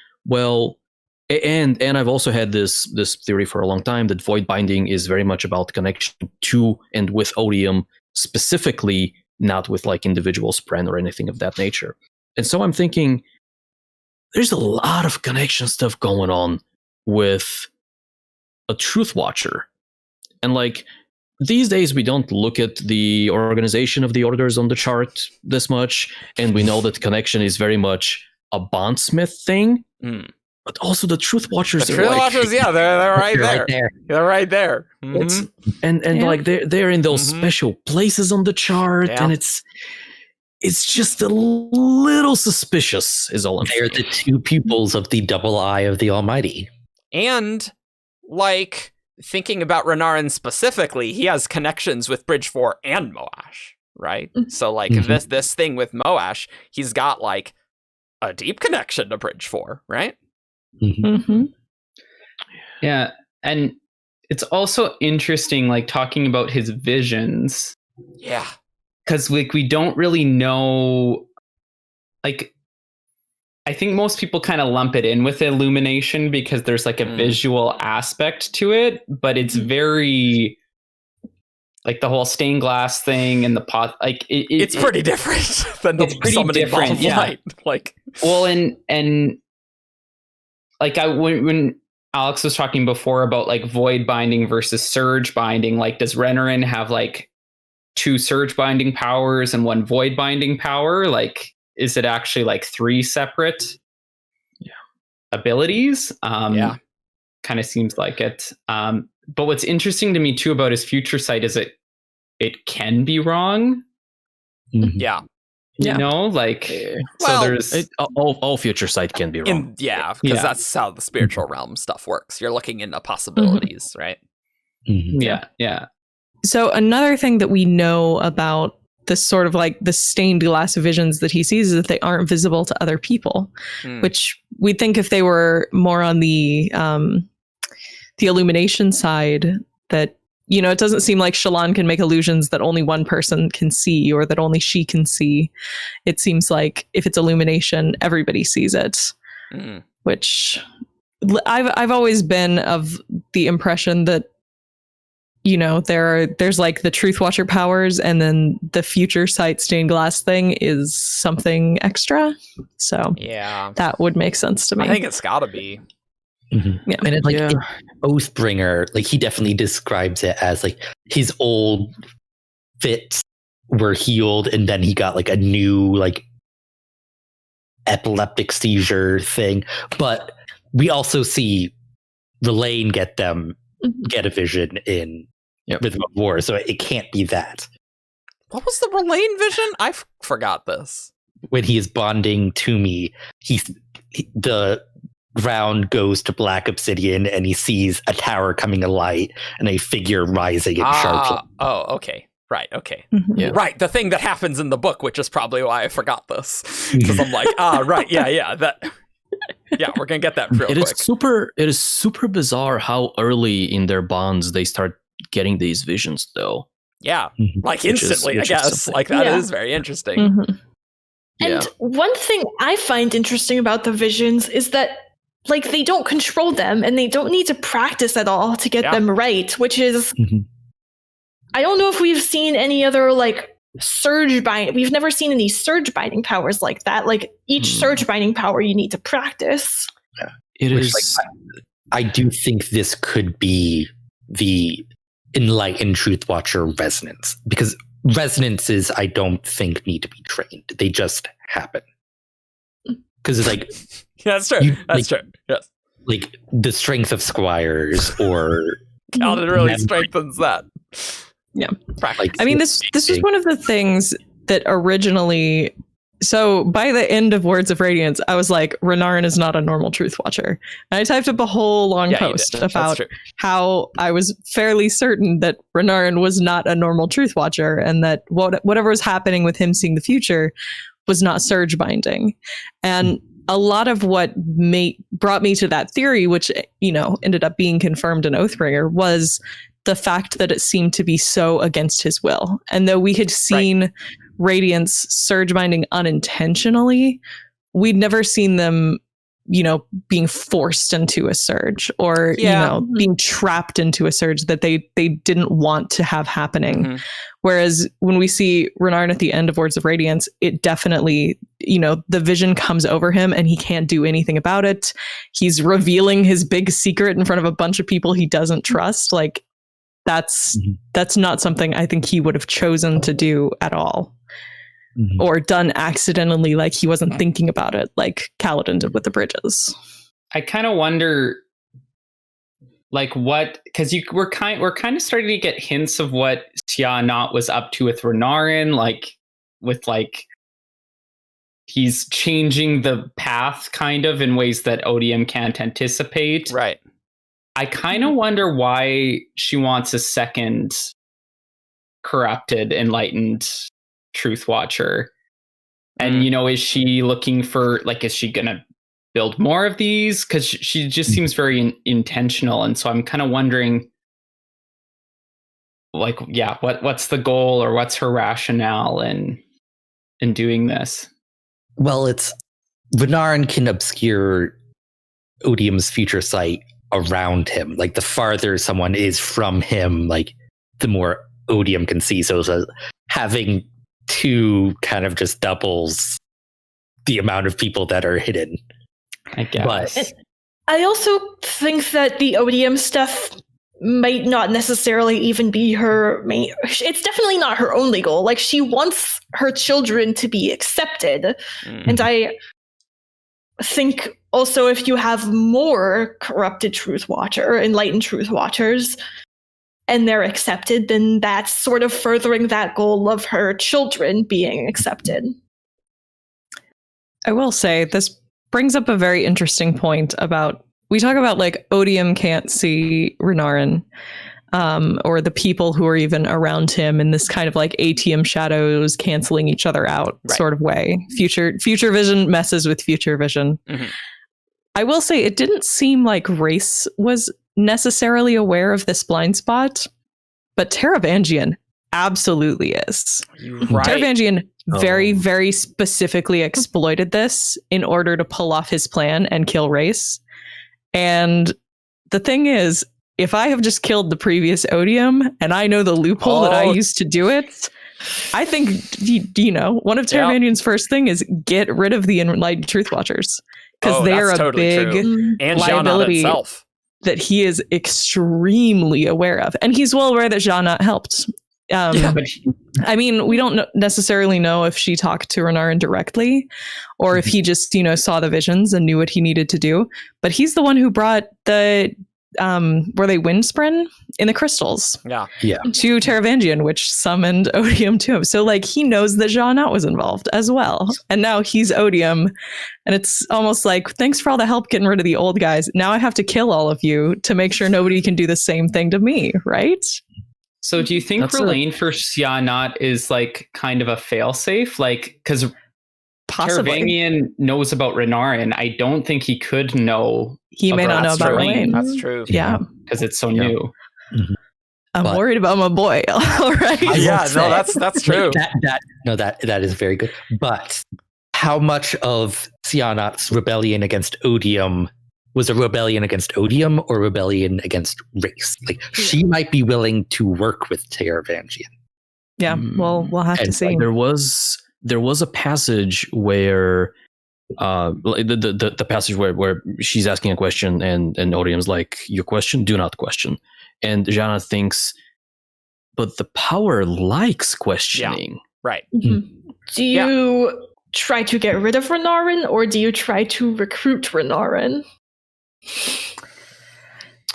and I've also had this theory for a long time that Voidbinding is very much about connection to and with Odium specifically, not with individual Spren or anything of that nature. And so I'm thinking there's a lot of connection stuff going on with a Truth Watcher. And these days we don't look at the organization of the orders on the chart this much, and we know that connection is very much a bondsmith thing. But also the Truth Watchers. The Truth Watchers, yeah, they're right there. They're right there. Mm-hmm. And they're in those special places on the chart, and it's just a little suspicious. Is all I'm saying. They're the two pupils of the double eye of the Almighty. And thinking about Renarin specifically, he has connections with Bridge 4 and Moash, right? So this thing with Moash, he's got a deep connection to Bridge 4, right? Mm-hmm. Yeah, and it's also interesting, talking about his visions. Yeah, because we don't really know. I think most people kind of lump it in with illumination because there's a visual aspect to it, but it's very the whole stained glass thing and the pot. It's pretty different than the summoning ball of light. When Alyx was talking before about void binding versus surge binding, does Renarin have two surge binding powers and one void binding power? Is it actually 3 separate abilities? Kind of seems like it. But what's interesting to me too about his future sight is it can be wrong. Yeah. You know, so there's all future sight can be wrong. Because that's how the spiritual realm stuff works. You're looking into possibilities, right? Mm-hmm. Yeah. So another thing that we know about this sort of the stained glass visions that he sees is that they aren't visible to other people, which we think if they were more on the illumination side, that it doesn't seem like Shallan can make illusions that only one person can see or that only she can see. It seems like if it's illumination, everybody sees it, which I've always been of the impression that there's like the Truthwatcher powers, and then the future sight stained glass thing is something extra. So Yeah, that would make sense to me. I think it's gotta be. Mm-hmm. Yeah. And it, in Oathbringer, like he definitely describes it as like his old fits were healed, and then he got like a new like epileptic seizure thing. But we also see Relaine get a vision in Rhythm of War, so it can't be that. What was the Relaine vision? I forgot this. When he is bonding to me, the ground goes to black obsidian, and he sees a tower coming alight and a figure rising in sharp. Oh, okay. Right, okay. Mhm. Yeah. Right, the thing that happens in the book, which is probably why I forgot this. Because I'm like, right, yeah, that... Yeah, we're gonna get that real quick. It is super bizarre how early in their bonds they start getting these visions, though. Yeah, like Which is instantly, I guess. something. Like, that Yeah. is very interesting. Mhm. And one thing I find interesting about the visions is that, like, they don't control them and they don't need to practice at all to get them right, which is, I don't know if we've seen any other, like, surge binding. We've never seen any surge binding powers like that. Like, each surge binding power you need to practice. It Which, is. I do think this could be the Enlightened Truthwatcher resonance, because resonances I don't think need to be trained. They just happen. Because it's like... Yeah, that's true. That's true. Yes. Like the strength of squires, or... God, it really strengthens that. Yeah. Practice. I mean, this was one of the things that originally... So by the end of Words of Radiance, I was like, Renarin is not a normal Truthwatcher. And I typed up a whole long post about how I was fairly certain that Renarin was not a normal Truthwatcher, and that whatever was happening with him seeing the future was not surge binding. And a lot of what brought me to that theory, which, ended up being confirmed in Oathbringer, was the fact that it seemed to be so against his will. And though we had seen Radiance surge binding unintentionally, we'd never seen them, being forced into a surge, or, being trapped into a surge that they didn't want to have happening. Mm-hmm. Whereas when we see Renarin at the end of Words of Radiance, it definitely, the vision comes over him and he can't do anything about it. He's revealing his big secret in front of a bunch of people he doesn't trust. Like, that's not something I think he would have chosen to do at all. Or done accidentally, like he wasn't thinking about it, like Kaladin did with the bridges. I kind of wonder, like, what, because we're kind of starting to get hints of what Sja-anat was up to with Renarin, like with like he's changing the path kind of in ways that ODM can't anticipate. Right. I kind of wonder why she wants a second corrupted, enlightened Truthwatcher. And, is she looking for, like, is she going to build more of these? Because she just seems very intentional. And so I'm kind of wondering, like, what's the goal, or what's her rationale in doing this? Well, it's Renarin can obscure Odium's future sight around him. Like, the farther someone is from him, like, the more Odium can see. So having two kind of just doubles the amount of people that are hidden, I guess. But I also think that the ODM stuff might not necessarily even be her main. It's definitely not her only goal. Like, she wants her children to be accepted. And I think also, if you have more corrupted Truthwatcher, enlightened Truthwatchers, and they're accepted, then that's sort of furthering that goal of her children being accepted. I will say this brings up a very interesting point about, we talk about like Odium can't see Renarin, or the people who are even around him in this kind of like ATM shadows canceling each other out sort of way. Future vision messes with future vision. I will say it didn't seem like Race was necessarily aware of this blind spot, but Taravangian absolutely is. Taravangian very, very specifically exploited this in order to pull off his plan and kill Race. And the thing is, if I have just killed the previous Odium and I know the loophole that I used to do it, I think, one of Taravangian's first thing is get rid of the Enlightened Truthwatchers, because they are a totally big and liability Sja-anat itself. that he is extremely aware of. And he's well aware that Sja-anat helped. I mean, we don't necessarily know if she talked to Renarin directly or if he just, saw the visions and knew what he needed to do. But he's the one who brought the, were they wind Spren in the crystals? Yeah. To Taravangian, which summoned Odium to him. So he knows that Sja-anat was involved as well. And now he's Odium. And it's almost like, thanks for all the help getting rid of the old guys. Now I have to kill all of you to make sure nobody can do the same thing to me, right? So do you think Relaine for Sja-anat is kind of a failsafe? Because Taravangian knows about Renarin. I don't think he could know. He may not know about Relaine. That's true. Yeah. Because it's so new. Mm-hmm. I'm worried about my boy. All right. That's true. That is very good. But how much of Sja-anat's rebellion against Odium was a rebellion against Odium or rebellion against race? She might be willing to work with Taravangian. Yeah, well, we'll have to see. There was a passage where the passage where she's asking a question and Odium's like, your question, do not question. And Sja-anat thinks, but the power likes questioning. Yeah, right. Mm-hmm. Do you try to get rid of Renarin, or do you try to recruit Renarin?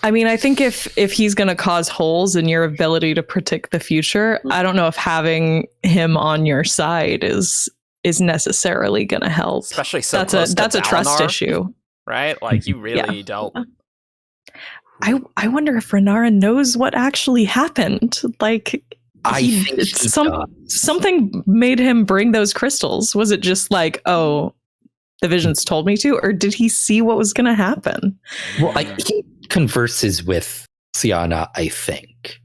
I mean, I think if he's going to cause holes in your ability to predict the future, I don't know if having him on your side is necessarily going to help. Especially that's a trust issue, right? You really don't. I wonder if Renarin knows what actually happened. Something made him bring those crystals. Was it just the visions told me to, or did he see what was going to happen? Well, he converses with Sja-anat, I think.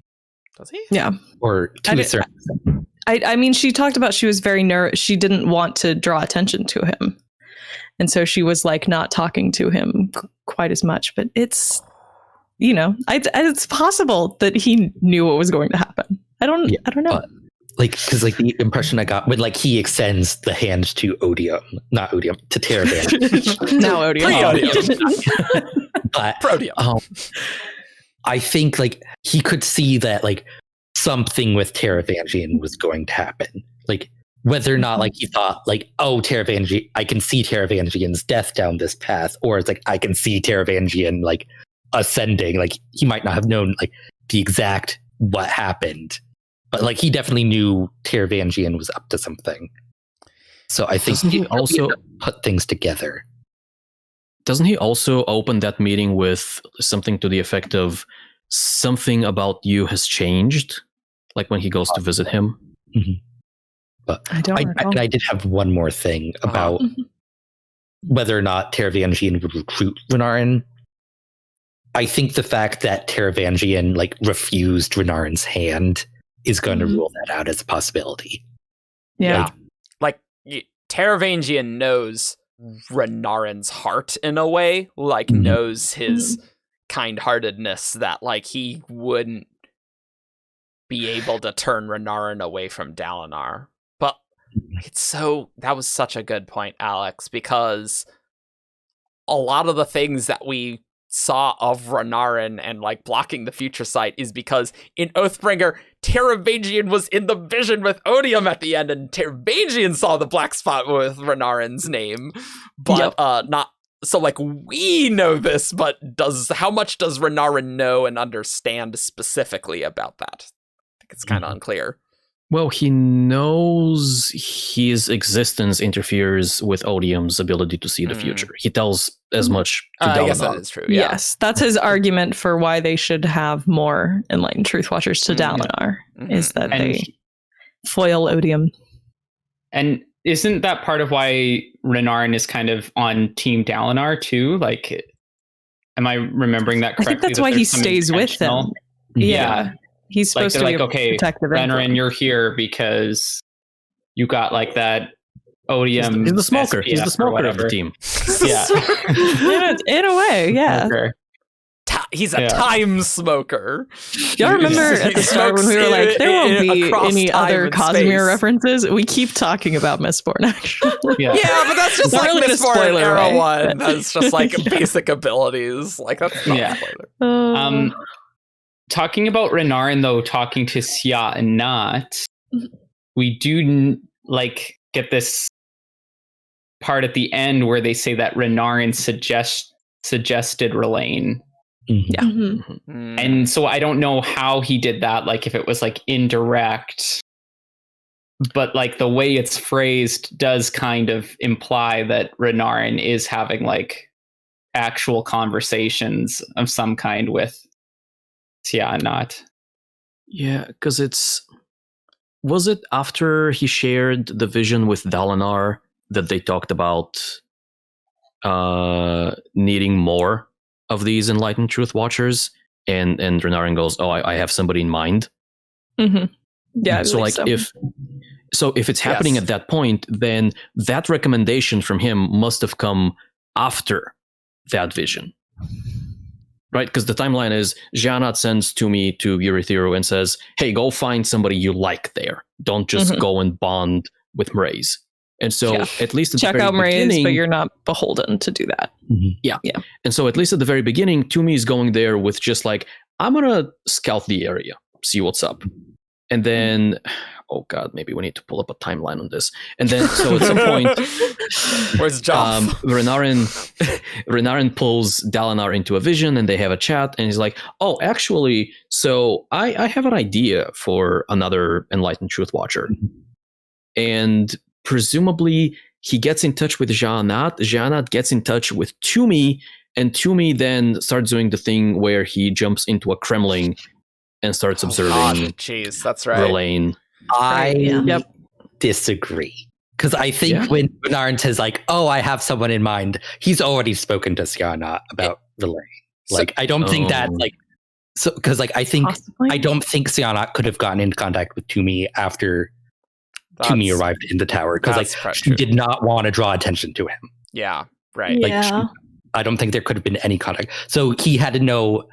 Does he? Yeah. Or to a certain extent. I mean, she talked about she was very she didn't want to draw attention to him. And so she was not talking to him quite as much. But it's, it's possible that he knew what was going to happen. I don't know. Because the impression I got when he extends the hand to Odium, not Odium, to Taravangian. Now Odium. But Prodium. I think he could see that something with Taravangian was going to happen. Whether or not he thought oh, Taravangian, I can see Taravangian's death down this path, or it's I can see Taravangian ascending. He might not have known the exact what happened. But he definitely knew Taravangian was up to something. So I think he also put things together. Doesn't he also open that meeting with something to the effect of something about you has changed? When he goes to visit him? Mm-hmm. But I did have one more thing about whether or not Taravangian would recruit Renarin. I think the fact that Taravangian refused Renarin's hand is going to rule that out as a possibility. Yeah. Taravangian knows Renarin's heart in a way, knows his kind-heartedness, that he wouldn't be able to turn Renarin away from Dalinar. But that was such a good point, Alyx, because a lot of the things that we saw of Renarin and blocking the future sight is because in Oathbringer, Taravangian was in the vision with Odium at the end, and Taravangian saw the black spot with Renarin's name, but not. So we know this, but how much does Renarin know and understand specifically about that? I think it's kind of unclear. Well, he knows his existence interferes with Odium's ability to see the future. He tells as much to Dalinar. I guess that is true. Yeah. Yes, that's his argument for why they should have more Enlightened Truthwatchers to Dalinar, is that they foil Odium. And isn't that part of why Renarin is kind of on Team Dalinar too? Am I remembering that correctly? I think that's why he stays with them. Yeah. He's supposed to be protective. Renarin, you're here because you got that Odium. He's the smoker. SPF He's the smoker of the team. Yeah. In a way, yeah. Okay. he's a time smoker. Y'all remember at the start when we were like, there won't be any other Cosmere references? We keep talking about Mistborn, actually. Yeah, but that's just Not like really gonna Mistborn spoil it, Era right? 1. That's just like basic abilities. Like, that's not a spoiler. Talking about Renarin, though, talking to Sja-anat, we do like get this part at the end where they say that Renarin suggested Rlain. Yeah. And so I don't know how he did that, like if it was like indirect, but like the way it's phrased does kind of imply that Renarin is having like actual conversations of some kind with Sja-anat. Yeah, because was it after he shared the vision with Dalinar that they talked about needing more of these Enlightened Truthwatchers, and Renarin goes, "Oh, I have somebody in mind." Yeah. So like if it's happening at that point, then that recommendation from him must have come after that vision, right? Because the timeline is Sja-anat sends Toomey to Eurythero and says, "Hey, go find somebody you like there. Don't just go and bond with Mraize." And so at least at check the very out Mraize, beginning, but you're not beholden to do that. Yeah. And so at least at the very beginning, Toomey is going there with just like, I'm going to scout the area, see what's up. And then, oh God, maybe we need to pull up a timeline on this. And then, so at some point, where's Joff? Renarin pulls Dalinar into a vision and they have a chat. And he's like, oh, actually, so I have an idea for another Enlightened Truthwatcher. And presumably he gets in touch with Sja-anat. Sja-anat gets in touch with Toomey, and Toomey then starts doing the thing where he jumps into a Kremling and starts observing. Jeez, that's right. Rlain. I disagree. Because I think when Renarin says like, "Oh, I have someone in mind," he's already spoken to Sja-anat about Rlain. Like, I don't think that like, so because like I don't think Sja-anat could have gotten in contact with Toomey after Toomey arrived in the tower, because like she did not want to draw attention to him. Yeah, right. Like I don't think there could have been any contact. So he had to know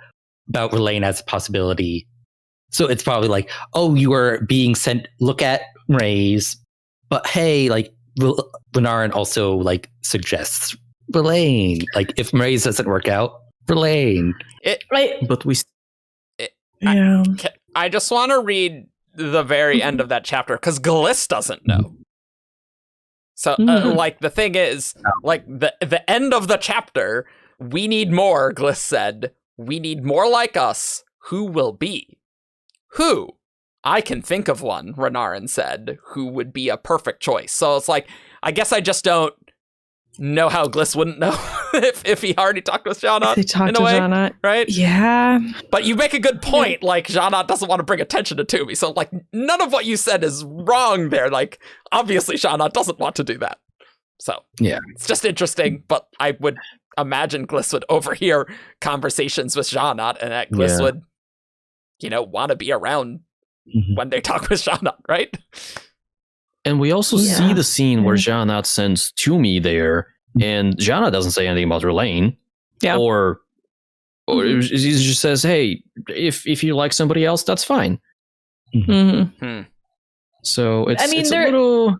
about Rlain as a possibility. So it's probably like, oh, you are being sent. Look at Mraize, but hey, like Renarin also like suggests Rlain. Like if Mraize doesn't work out, Rlain. But we. I just want to read the very end of that chapter because Gliss doesn't know. So like the thing is, like the end of the chapter, we need more, Gliss said. We need more like us. Who will be? Who? I can think of one, Renarin said, who would be a perfect choice. So it's like, I guess I just don't know how Gliss wouldn't know if he already talked with Sja-anat in a way, right? Yeah. But you make a good point. Like, Sja-anat doesn't want to bring attention to Toomey. So, like, none of what you said is wrong there. Like, obviously, Sja-anat doesn't want to do that. So, yeah, it's just interesting. But I would imagine Gliss would overhear conversations with Sja-anat, and that Gliss would, want to be around when they talk with Sja-anat, right? And we also see the scene where Sja-anat sends Toomey there, and Sja-anat doesn't say anything about Rlain. Yeah. Or he just says, hey, if you like somebody else, that's fine. So it's a little...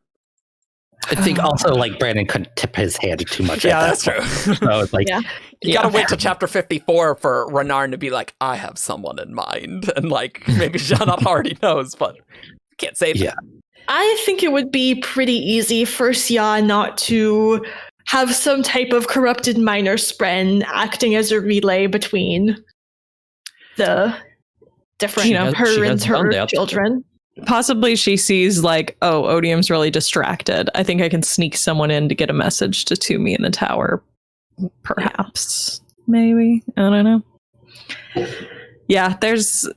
I think also like Brandon couldn't tip his hand too much. Yeah, that's true. So it's like, you gotta wait till chapter 54 for Renarin to be like, I have someone in mind. And like, maybe Sja-anat already knows, but can't say that. Yeah. I think it would be pretty easy for Sja-anat to have some type of corrupted minor Spren acting as a relay between the different, her and her children. Possibly she sees like, oh, Odium's really distracted. I think I can sneak someone in to get a message to Toomey in the tower. Perhaps. Maybe. I don't know. Yeah, there's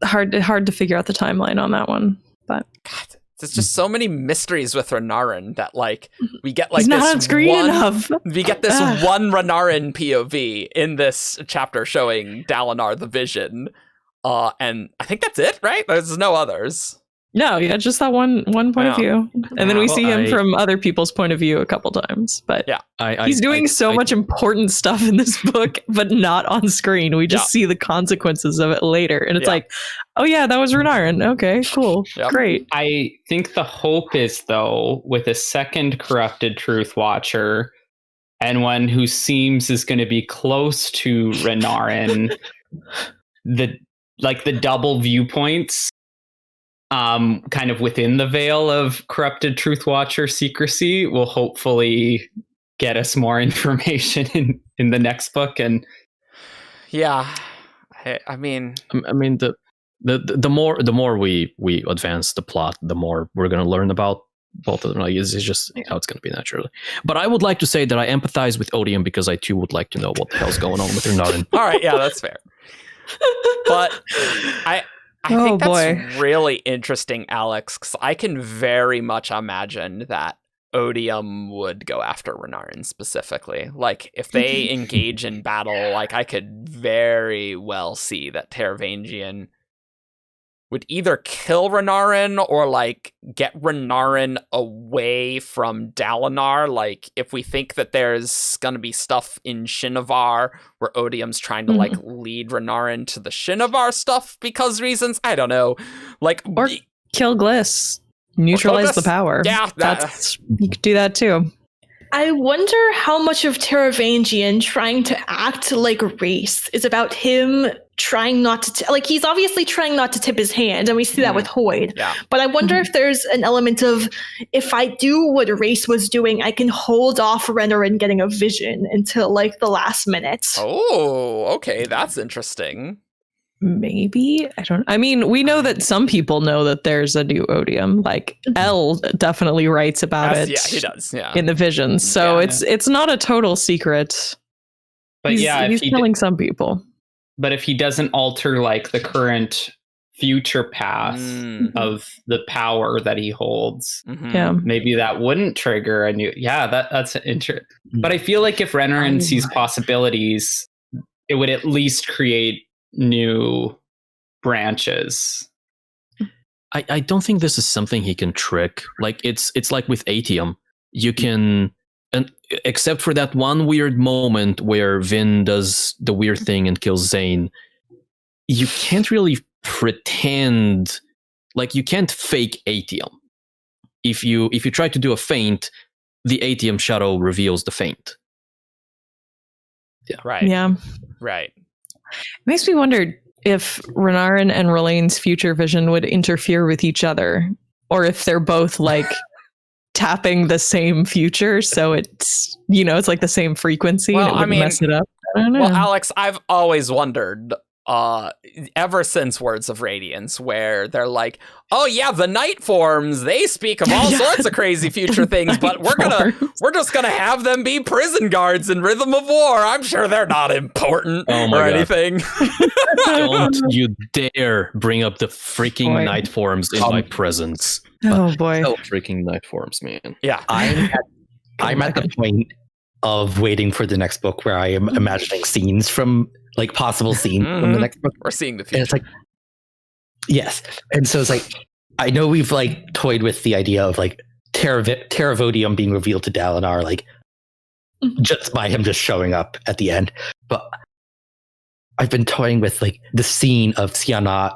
hard to figure out the timeline on that one. But God, there's just so many mysteries with Renarin that like we get like he's this not on screen enough. We get this one Renarin POV in this chapter showing Dalinar the vision. And I think that's it, right? There's no others. No, yeah, just that one point of view, and then we see him from other people's point of view a couple times. But he's doing so much important stuff in this book, but not on screen. We just see the consequences of it later, and it's like, oh yeah, that was Renarin. Okay, cool, great. I think the hope is, though, with a second corrupted Truth Watcher and one who seems is going to be close to Renarin, the double viewpoints. Kind of within the veil of corrupted Truth Watcher secrecy will hopefully get us more information in the next book. And I mean the more we advance the plot, the more we're going to learn about both of them. Like, it's just how it's going to be naturally. But I would like to say that I empathize with Odium because I too would like to know what the hell's going on with Renarin. All right, yeah, that's fair. But I think that's really interesting, Alyx, because I can very much imagine that Odium would go after Renarin specifically. Like, if they engage in battle, like, I could very well see that Taravangian would either kill Renarin or, like, get Renarin away from Dalinar. Like, if we think that there's gonna be stuff in Shinovar where Odium's trying to, like, lead Renarin to the Shinovar stuff because reasons, I don't know. Like, or kill Gliss. Neutralize the power. Yeah. You could do that, too. I wonder how much of Taravangian trying to act like Race is about him trying not to, like, he's obviously trying not to tip his hand, and we see that with Hoyd. Yeah. But I wonder if there's an element of, if I do what Race was doing, I can hold off Renarin getting a vision until, like, the last minute. Oh, okay, that's interesting. Maybe. I mean, we know that some people know that there's a new Odium. Like, Elle definitely writes about it. Yeah, he does. Yeah, in the visions. So it's not a total secret. But he's killing some people. But if he doesn't alter, like, the current future path of the power that he holds, maybe that wouldn't trigger a new. Yeah, that's interesting. But I feel like if Renarin sees possibilities, it would at least create new branches. I don't think this is something he can trick. Like, it's like with Atium. You can, and except for that one weird moment where Vin does the weird thing and kills Zane, you can't really pretend, like, you can't fake Atium. If you try to do a feint, the Atium shadow reveals the feint. Yeah. Right. Yeah. Right. It makes me wonder if Renarin and Relane's future vision would interfere with each other, or if they're both, like, tapping the same future, so it's, it's like the same frequency, and it wouldn't mess it up. I don't know. Well, Alyx, I've always wondered, ever since Words of Radiance, where they're like, oh yeah, the night forms, they speak of all sorts of crazy future things, but we're just gonna have them be prison guards in Rhythm of War. I'm sure they're not important or anything. Don't you dare bring up the freaking night forms in my presence. Oh boy. No freaking night forms, man. Yeah. I'm at the point of waiting for the next book where I am imagining scenes from, like, possible scenes from the next book. We're seeing the future. And it's like, yes. And so it's like, I know we've, like, toyed with the idea of, like, Teravodium being revealed to Dalinar, like, just by him just showing up at the end. But I've been toying with, like, the scene of Sja-anat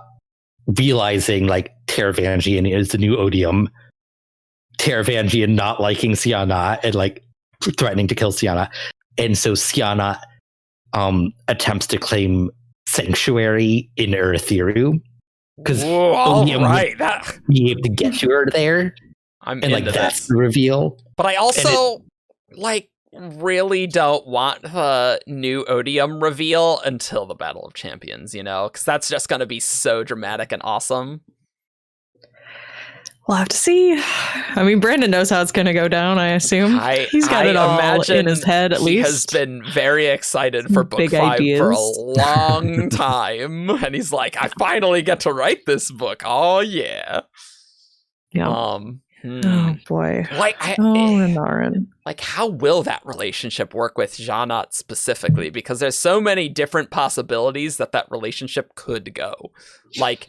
realizing, like, Taravangian is the new Odium, Taravangian not liking Sja-anat and, like, threatening to kill Sja-anat. And so Sja-anat attempts to claim sanctuary in Ethereum because be able to get you there. That's the reveal. But I also really don't want the new Odium reveal until the Battle of Champions, because that's just going to be so dramatic and awesome. We'll have to see. I mean, Brandon knows how it's going to go down, I assume. He's got it all in his head, at least. He has been very excited for book 5 for a long time. And he's like, I finally get to write this book. Oh, yeah. Yeah. Oh boy. Like, Renarin. like, how will that relationship work with Sja-anat specifically? Because there's so many different possibilities that relationship could go. Like,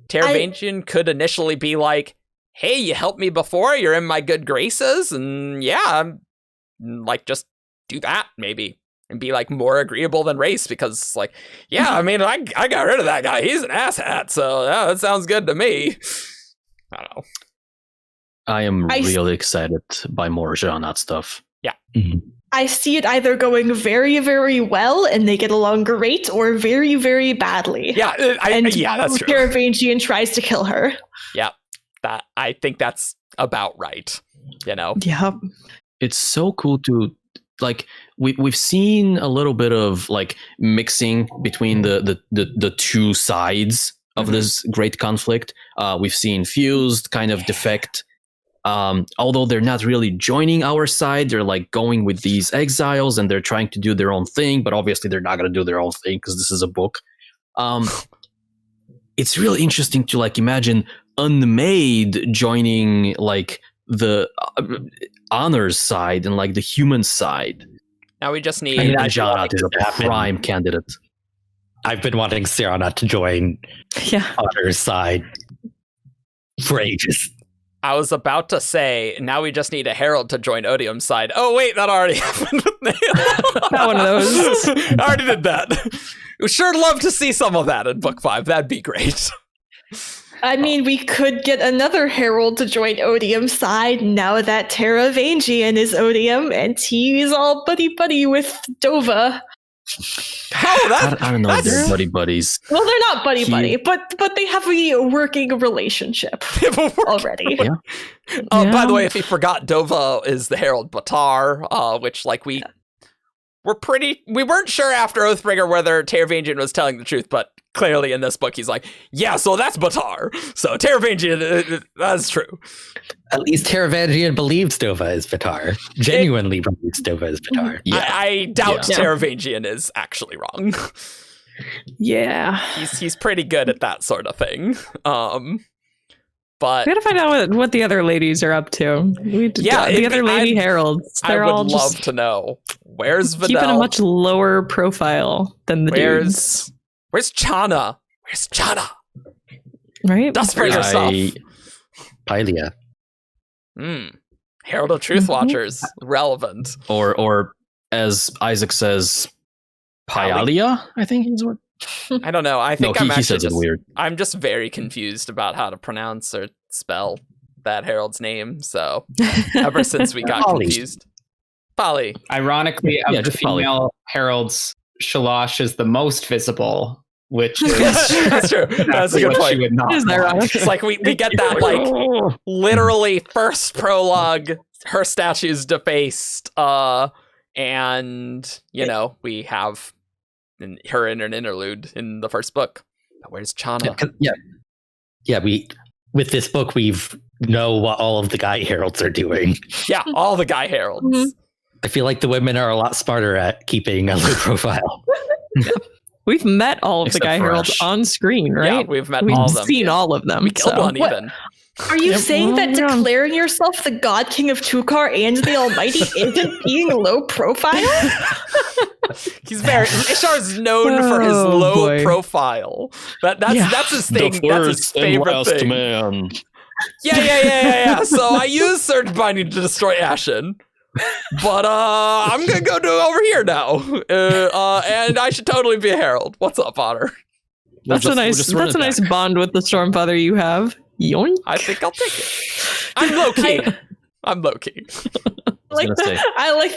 Teravangian could initially be like, hey, you helped me before, you're in my good graces, and yeah, I'm like, just do that, maybe. And be like more agreeable than Race, because like, yeah, I mean, I got rid of that guy. He's an asshat, so yeah, that sounds good to me. I don't know. I am really excited by more Sja-anat stuff. Yeah. I see it either going very, very well and they get along great, or very, very badly. Yeah, that's true. Teravangian tries to kill her. Yeah, I think that's about right. You know. Yeah. It's so cool to like we've seen a little bit of like mixing between the two sides of this great conflict. We've seen Fused kind of defect. Although they're not really joining our side, they're like going with these exiles and they're trying to do their own thing, but obviously they're not going to do their own thing because this is a book. It's really interesting to like imagine Unmade joining like the honors side and like the human side. Now we just need. And Sja-anat is a prime candidate. I've been wanting Sja-anat to join honors side for ages. I was about to say, now we just need a herald to join Odium's side. Oh wait, that already happened with me. Not one of those. I already did that. We sure love to see some of that in book 5. That'd be great. I mean, we could get another herald to join Odium's side now that Teravangian is Odium and he's all buddy-buddy with Dova. Oh, I don't know if they're buddy-buddies. Well, they're not buddy-buddy, but they have a working relationship already. Yeah. By the way, if you forgot, Dova is the Herald Batar, which like we weren't sure after Oathbringer whether Teravangian was telling the truth, but clearly in this book he's like, yeah, so that's Batar. So Teravangian, that's true. At least Teravangian believes Dova is Batar. Genuinely believes Dova is Batar. Yeah. I doubt Teravangian is actually wrong. Yeah. He's pretty good at that sort of thing. But we gotta find out what the other ladies are up to. The other lady heralds. They're all love just to know. Where's Vidal? Keeping a much lower profile than the dudes. Where's Chana? Where's Chana? Right? Desperate yourself. Pylia. Herald of Truthwatchers. Relevant. Or as Isaac says, Pyalia, I think is what. I don't know. I think he says it weird. I'm just very confused about how to pronounce or spell that herald's name. So ever since we got confused. Polly. Ironically, of the female heralds, Shalosh is the most visible, which is that's true. That's a good point. It's like we get that like literally first prologue, her statue's defaced, and you know we have her in an interlude in the first book. Where's Chana? With this book we've know what all of the guy heralds are doing. Yeah, all the guy heralds. I feel like the women are a lot smarter at keeping a low profile. We've met all of the guy heralds on screen, right? Yeah, we've met all of them. We've seen all of them. We killed one even. Are you saying that declaring yourself the God King of Tukar and the Almighty isn't being low profile? He's very. Ishar's known for his low profile. That's his thing. That's his favorite thing. Man. Yeah. So I use Surge Binding to destroy Ashen. But I'm gonna go do over here now, and I should totally be a herald. What's up, Otter? That's a nice bond with the Stormfather you have. Yoink. I think I'll take it. I'm low key. I like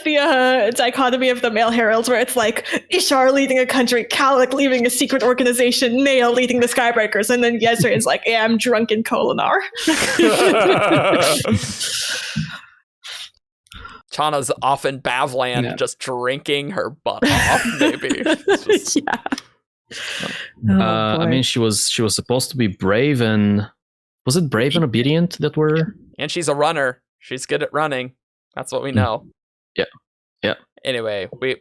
the dichotomy of the male heralds, where it's like Ishar leading a country, Kalik leading a secret organization, Nail leading the Skybreakers, and then Yezra is like, I'm drunk in Kolinar. Chana's off in Bavland, just drinking her butt off. Maybe. I mean, she was supposed to be brave, and was it brave and obedient that were? And she's a runner. She's good at running. That's what we know. Yeah. Anyway, we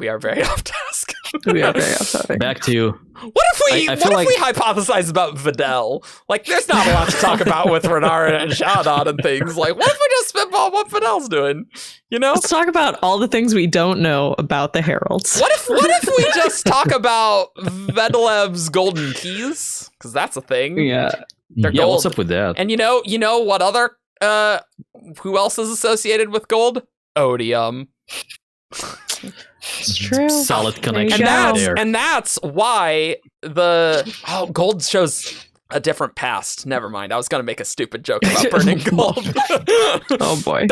are very off task. Yeah, very upsetting. Back to What if we I feel like- we hypothesize about Videl? Like, there's not a lot to talk about with Renarin and Sja-anat and things. Like, what if we just spitball what Videl's doing? You know? Let's talk about all the things we don't know about the heralds. What if we just talk about Vedelev's golden keys? Because that's a thing. Yeah. They're yeah, gold. what's up with that? And you know what other who else is associated with gold? Odium. It's true. Solid connection go. there. And that's why gold shows a different past. Never mind. I was gonna make a stupid joke about burning gold. Oh boy.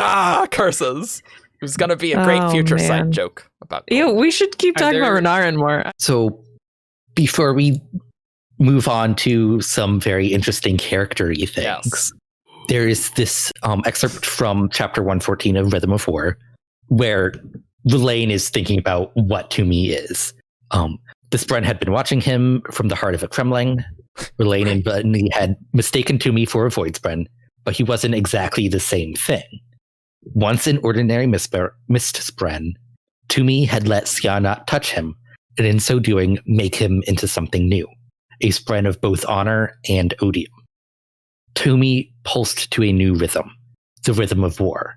Curses. It was gonna be a great Oh, future man. sight joke about gold. Yeah, we should keep Are talking there- about Renarin more. So before we move on to some very interesting character-y things, Yes. there is this excerpt from chapter 114 of Rhythm of War where Verlaine is thinking about what Toomey is. The Spren had been watching him from the heart of a Kremling. Verlaine and Evgeni had mistaken Toomey for a Void Spren, but he wasn't exactly the same thing. Once an ordinary mist Spren, Toomey had let Sja-anat touch him, and in so doing, make him into something new, a Spren of both honor and odium. Toomey pulsed to a new rhythm, the rhythm of war,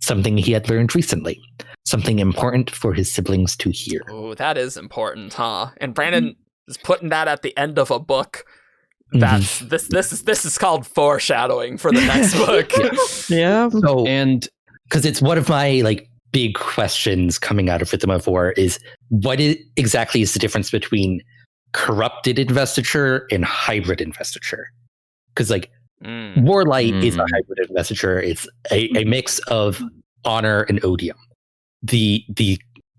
something he had learned recently, something important for his siblings to hear. Oh, that is important, huh? And Brandon is putting that at the end of a book. That's this is called foreshadowing for the next book. Yeah. So, And because it's one of my big questions coming out of Rhythm of War is exactly is the difference between corrupted investiture and hybrid investiture? Because Warlight is a hybrid investiture. It's a mix of honor and odium. The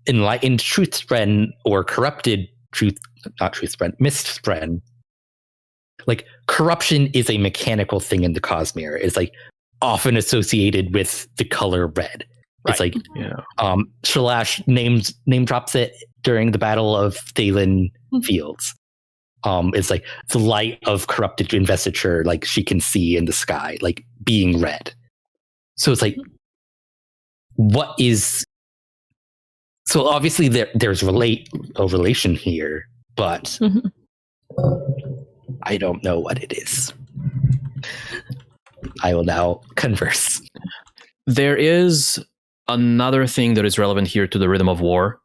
Enlightened Truth Spren or corrupted Mist Spren. Corruption is a mechanical thing in the Cosmere. It's often associated with the color red. Right. It's yeah, Shalash name drops it during the Battle of Thalen Fields. It's the light of corrupted investiture, she can see in the sky, being red. So it's what is? So obviously there's a relation here, but I don't know what it is. I will now converse. there is another thing that is relevant here to the Rhythm of War.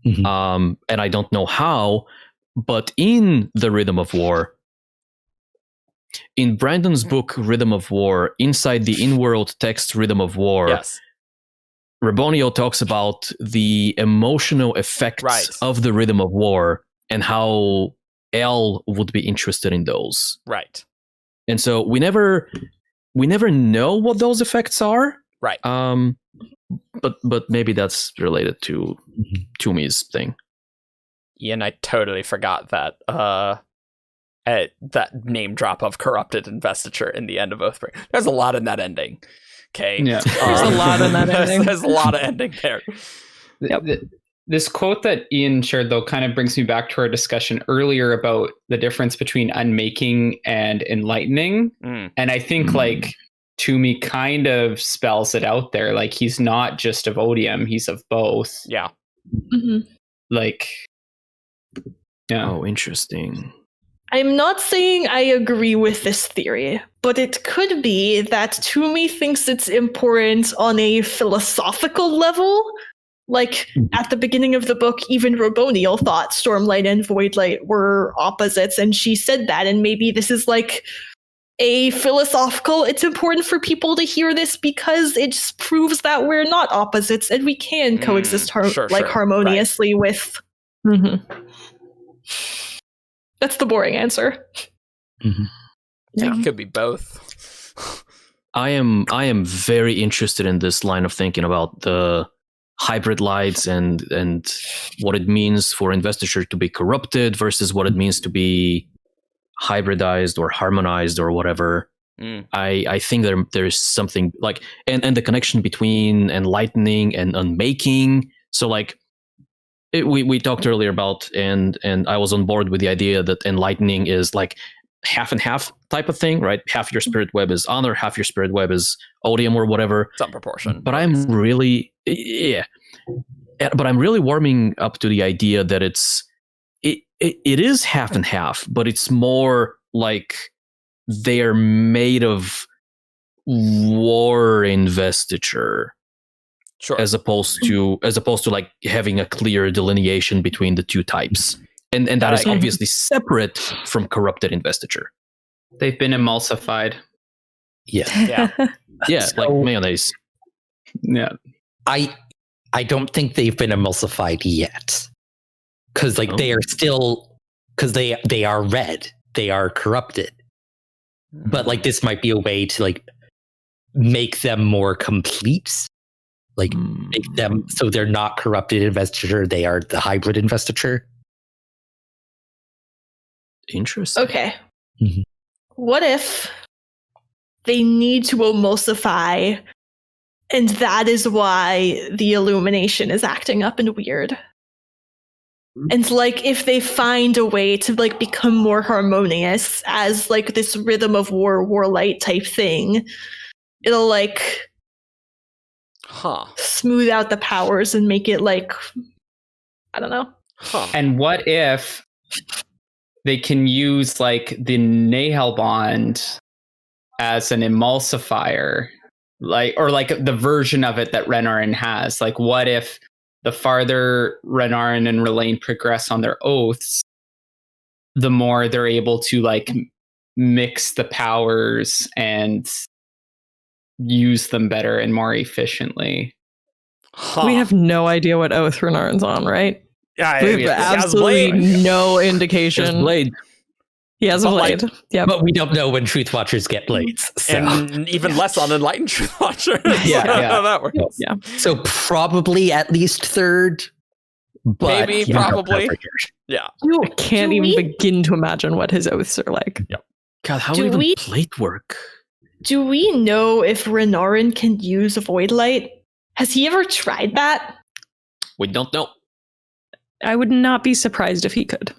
Mhm. And I don't know how, but in the Rhythm of War, in Brandon's book Rhythm of War, inside the in-world text Rhythm of War, Yes. Rabonio talks about the emotional effects of the Rhythm of War and how El would be interested in those. Right. And so we never know what those effects are. Right. But maybe that's related to Toomey's thing. Ian, I totally forgot that that name drop of corrupted investiture in the end of Oathbreaker. There's a lot in that ending. Okay. Yeah. There's a lot in that ending. There's a lot of ending there. This quote that Ian shared, though, kind of brings me back to our discussion earlier about the difference between unmaking and enlightening. Mm. And I think, Toomey kind of spells it out there. He's not just of odium, he's of both. Yeah. Yeah. Oh, interesting. I'm not saying I agree with this theory, but it could be that Toomey thinks it's important on a philosophical level. At the beginning of the book, even Raboniel thought Stormlight and Voidlight were opposites, and she said that, and maybe this is a philosophical, it's important for people to hear this because it just proves that we're not opposites and we can coexist harmoniously with. That's the boring answer. It could be both. I am very interested in this line of thinking about the hybrid lights and what it means for investiture to be corrupted versus what it means to be hybridized or harmonized or whatever. I think there is something and the connection between enlightening and unmaking. So we talked earlier about and I was on board with the idea that enlightening is half and half type of thing, right? Half your spirit web is honor, half your spirit web is odium or whatever. Some proportion. But I'm really warming up to the idea that it's it is half and half, but it's more like they're made of war investiture. Sure. As opposed to like having a clear delineation between the two types, and that is obviously separate from corrupted investiture. They've been emulsified. Yeah. Yeah, So- like mayonnaise. Yeah. I don't think they've been emulsified yet, because like they are still, because they are red, they are corrupted. But like this might be a way to like make them more complete, like make them so they're not corrupted investiture, they are the hybrid investiture. Interesting. Okay. Mhm. What if they need to emulsify, and that is why the illumination is acting up and weird? And like if they find a way to like become more harmonious as like this rhythm of war light type thing, it'll like smooth out the powers and make it like, I don't know. And what if they can use like the Nahel bond as an emulsifier, like, or like the version of it that Renarin has? Like, what if the farther Renarin and Relaine progress on their oaths, the more they're able to like mix the powers and use them better and more efficiently? We have no idea what oath Renarin's on, right? Yeah, We have absolutely no indication. Blade. He has a blade. Yeah, But we don't know when Truthwatchers get blades. So. And even less on Enlightened Truthwatchers. Yeah. How that works. yeah. So probably at least third. But Maybe, you don't know probably. for sure. Yeah. I can't Do even we- begin to imagine what his oaths are like. God, how Do would even we- plate work? Do we know if Renarin can use void light? Has he ever tried that? We don't know. I would not be surprised if he could.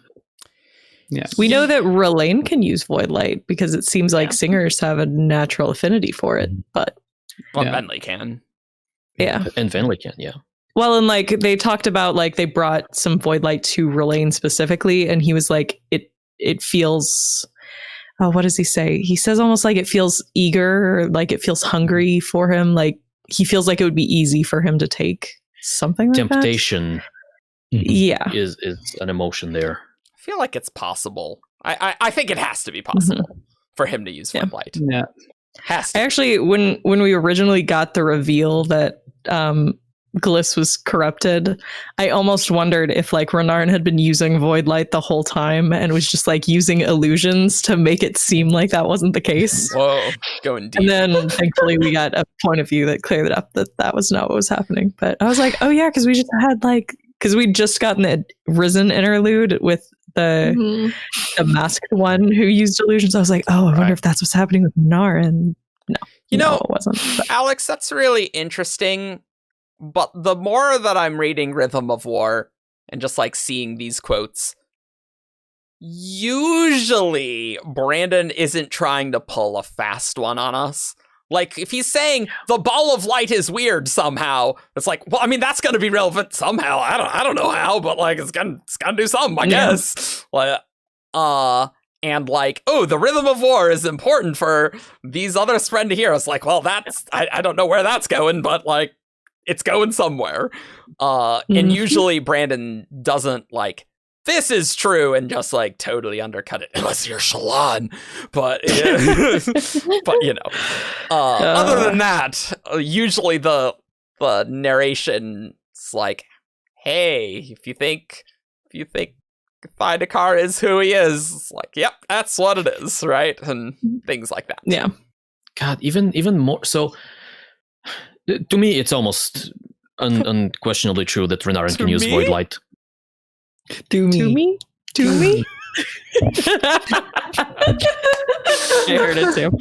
Yeah. We know that Relaine can use void light because it seems like Yeah. singers have a natural affinity for it. But Well, Yeah. Bentley can. yeah. And Venley can, yeah. Well, and like they talked about like they brought some void light to Relaine specifically, and he was like, it feels, oh, what does he say? He says almost like it feels eager, or like it feels hungry for him. Like he feels like it would be easy for him to take something like Temptation that. Yeah. is an emotion there. I feel like it's possible. I think it has to be possible for him to use Yeah. Floodlight. Yeah. Has I to. actually, when we originally got the reveal that Gliss was corrupted, I almost wondered if like Renarin had been using void light the whole time and was just like using illusions to make it seem like that wasn't the case. Whoa, going deep. And then thankfully we got a point of view that cleared it up that was not what was happening. But I was like, oh yeah, because we just had because we'd just gotten the Risen interlude with the masked one who used illusions. I was like, oh, I wonder if that's what's happening with Renarin. No, it wasn't. But Alyx, that's really interesting. But the more that I'm reading Rhythm of War and just like seeing these quotes, usually Brandon isn't trying to pull a fast one on us. Like if he's saying the ball of light is weird somehow, it's like, well, I mean that's gonna be relevant somehow. I don't know how, but like it's gonna do something, I guess. Like, and like, oh, the Rhythm of War is important for these other Spren to hear. It's like, well, that's I don't know where that's going, but like it's going somewhere. And usually Brandon doesn't like, this is true, and just like totally undercut it, unless you're Shallan. But but you know, other than that, usually the narration's like, hey, if you think Thydekar is who he is, it's like, yep, that's what it is, right? And things like that. yeah. God, even more so. To me, it's almost unquestionably true that Renarin can use me? void light. Do me. To me? To me? I heard it too.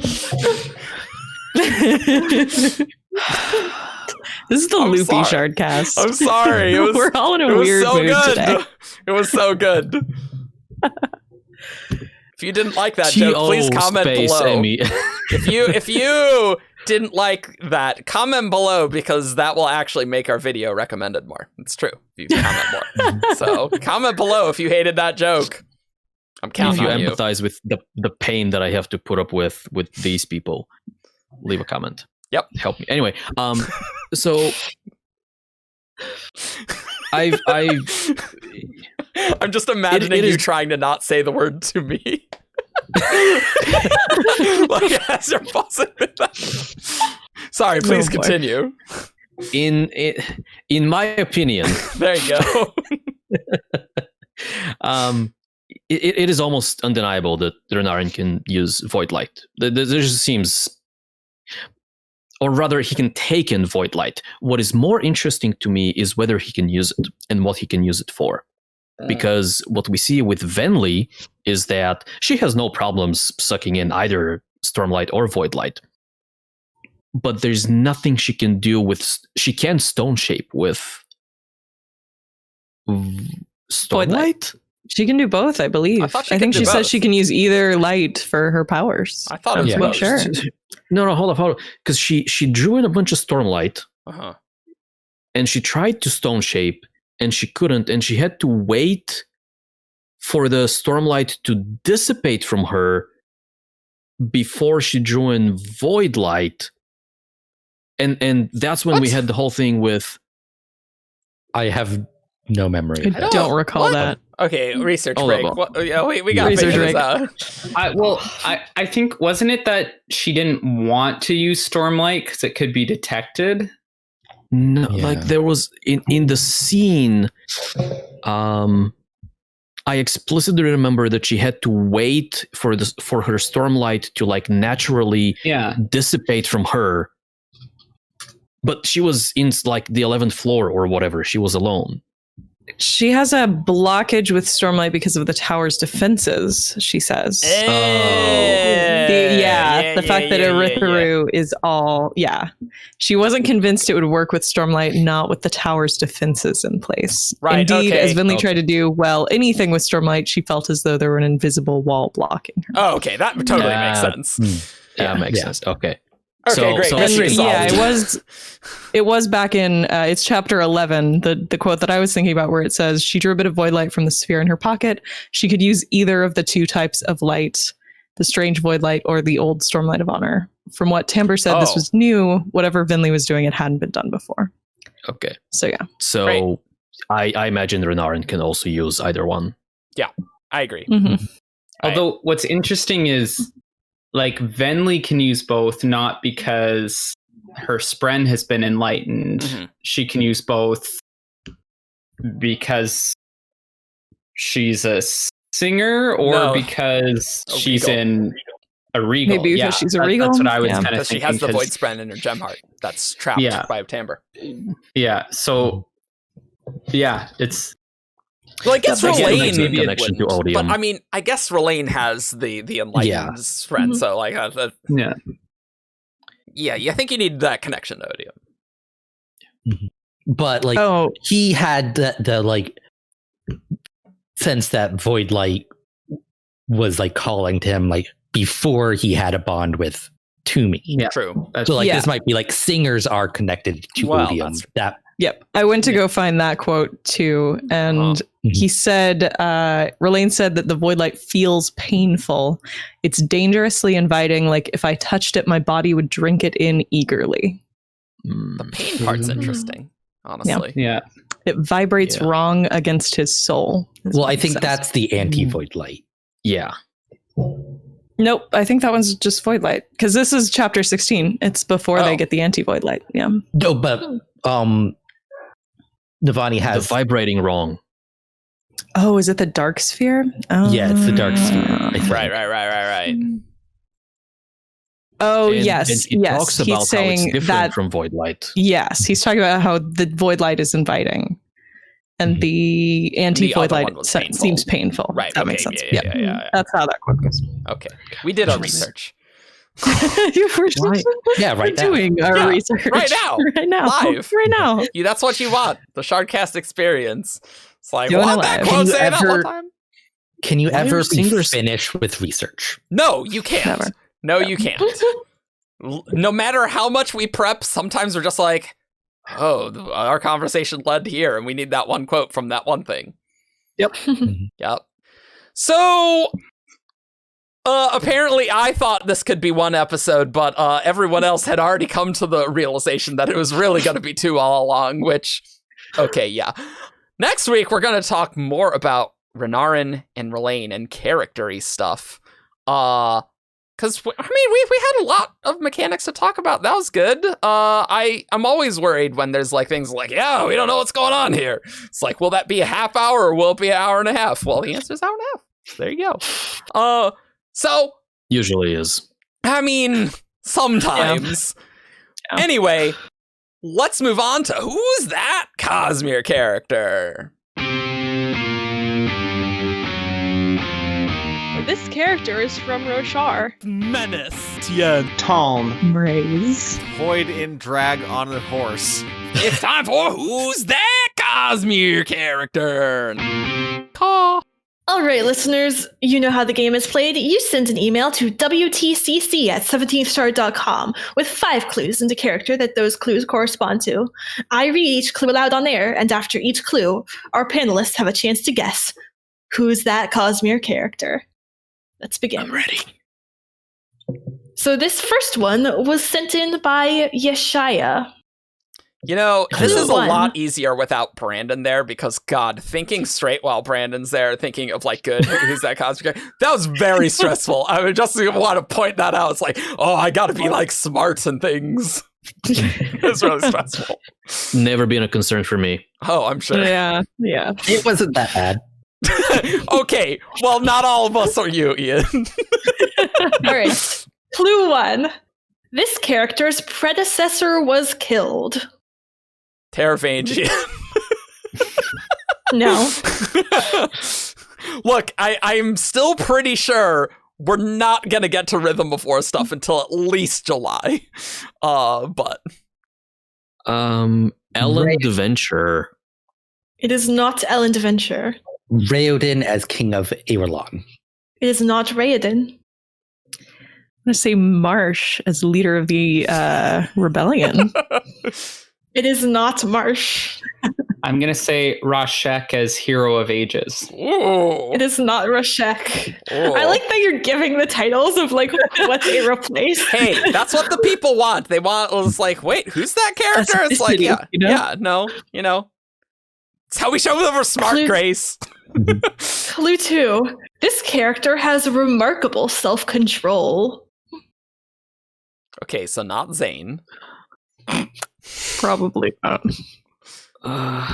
This is the I'm loopy sorry. Shardcast. I'm sorry. It was, We're all in it a was weird so mood good. today. It was so good. If you didn't like that joke, please comment space below. Emmy. If you didn't like that, comment below because that will actually make our video recommended more. It's true. If you comment more. So comment below if you hated that joke. I'm counting If you on you. empathize with the pain that I have to put up with these people, leave a comment. Yep. Help me. Anyway, so I've I'm just imagining it you is- trying to not say the word to me. Like as you're pausing with that. Sorry, please Oh, boy. continue. in my opinion, There you go. it is almost undeniable that Renarin can use Void Light. There just seems, or rather, he can take in Void Light. What is more interesting to me is whether he can use it and what he can use it for. Because what we see with Venli is that she has no problems sucking in either Stormlight or Void Light. But there's nothing she can do with. She can stone shape with Stormlight. She can do both, I believe. I thought she I think could do she says both. she can use either light for her powers. I thought it was I'm both. sure. No, hold on. Because she drew in a bunch of Stormlight Uh-huh. and she tried to stone shape and she couldn't, and she had to wait for the Stormlight to dissipate from her before she drew in Void Light. And that's when we What? had the whole thing with. I have no memory. I of that. don't recall What? that. Okay, research Hold break. on. What, yeah, we got to Research figure this break. out. I think, wasn't it that she didn't want to use Stormlight because it could be detected? No, Yeah. like there was in the scene, I explicitly remember that she had to wait for her Stormlight to like naturally Yeah. dissipate from her. But she was in like the 11th floor or whatever. She was alone. She has a blockage with Stormlight because of the tower's defenses, she says. Eh, The fact that Erytheru is all, She wasn't convinced it would work with Stormlight, not with the tower's defenses in place. Right, Indeed, okay. as Vinley tried to do, anything with Stormlight, she felt as though there were an invisible wall blocking her. Oh, okay, that totally makes Yeah. sense. Yeah, makes sense. Okay. Okay, great. Mystery solved. It was back in it's chapter 11, the quote that I was thinking about, where it says she drew a bit of void light from the sphere in her pocket. She could use either of the two types of light, the strange void light or the old stormlight of honor. From what Timber said, this was new. Whatever Vinley was doing, it hadn't been done before. Okay. So yeah. So I imagine Renarin can also use either one. I agree. Mm-hmm. Although what's interesting is like Venli can use both, not because her Spren has been enlightened. Mhm. She can use both because she's a singer, or No. because A she's regal. in a regal. Maybe because she's a regal? That's what I was Yeah. kind of Because she thinking. has the 'cause- void spren in her gem heart that's trapped Yeah. by timbre. Yeah. So yeah, it's Well, I guess That makes Relaine sense. maybe it Connection to wouldn't, but Odium. I mean, I guess Relaine has the enlightened Yeah. spren, Mhm. so like, yeah. I think you need that connection to Odium. But like he had the like sense that void light was like calling to him like before he had a bond with Toomey. Yeah. True. So like Yeah. this might be like singers are connected to Well, Odium. that's- That Yep. I went to go find that quote too. And he said, Relaine said that the void light feels painful. It's dangerously inviting. Like if I touched it, my body would drink it in eagerly. The pain part's interesting, honestly. Yeah. It vibrates wrong against his soul. is well, what I he think says. that's the anti-void light. Yeah. Nope. I think that one's just void light because this is chapter 16. It's before they get the anti void light. Yeah. No, but Navani The has vibrating wrong. Oh, is it the dark sphere? Oh. yeah, it's the dark sphere. I think. Right. Oh, And- yes. and he yes. talks about He's how it's saying different that. from void light. Yes. He's talking about how the void light is inviting and the anti void other light one was painful. seems painful. Right, That okay, makes sense. yeah. That's how that quote goes. Okay. We did our research. Yeah, right We're now. doing our Yeah, research. right now. Right now. Live. Right now. That's what you want. The Shardcast experience. It's like, Doing what? it That live. quote Can you say that one ever- time? Can you Why ever are be singers- finished with research? No, you can't. Never. No, you can't. no matter how much we prep, sometimes we're just like, oh, our conversation led here, and we need that one quote from that one thing. Yep. Yep. So, apparently I thought this could be one episode, but everyone else had already come to the realization that it was really going to be two all along, which, okay, yeah. Next week, we're going to talk more about Renarin and Relaine and character-y stuff. Because, we had a lot of mechanics to talk about. That was good. I'm always worried when there's like things like, yeah, we don't know what's going on here. It's like, will that be a half hour or will it be an hour and a half? Well, the answer is hour and a half. There you go. So Usually is. I mean, sometimes. Yeah. Anyway, let's move on to who's that Cosmere character? This character is from Roshar. Menace. Tien. Talm. Raise. Void in drag on a horse. It's time for who's that Cosmere character? Caw. All right, listeners, you know how the game is played. You send an email to wtcc at 17thshard.com with 5 clues into character that those clues correspond to. I read each clue aloud on air, and after each clue, our panelists have a chance to guess who's that Cosmere character. Let's begin. I'm ready. So this first one was sent in by Yeshaya. You know, this is a One. lot easier without Brandon there because, God, thinking straight while Brandon's there, thinking of like, good, who's that Cosmere character? That was very stressful. I would just want to point that out. It's like, oh, I gotta be like smart and things. It's really stressful. Never been a concern for me. Oh, I'm sure. Yeah. It wasn't that bad. Okay, well, not all of us are you, Ian. All right. Clue 1. This character's predecessor was killed. Terravangian. No. Look, I'm still pretty sure we're not gonna get to Rhythm of War stuff until at least July. But Ellen Right. DeVenture. It is not Ellen DeVenture. Raoden as King of Aerolon. It is not Raoden. I'm going to say Marsh as leader of the rebellion. It is not Marsh. I'm gonna say Rashek as Hero of Ages. ooh, It is not Rashek. ooh. I like that you're giving the titles of like what they replace. Hey, that's what the people want. They want. It's like, wait, who's that character? It's like, Specificity, yeah, you know? yeah, no, you know, it's how we show them we're smart, Clue- Grace. Clue 2. This character has remarkable self-control. Okay, so not Zane. Probably not. How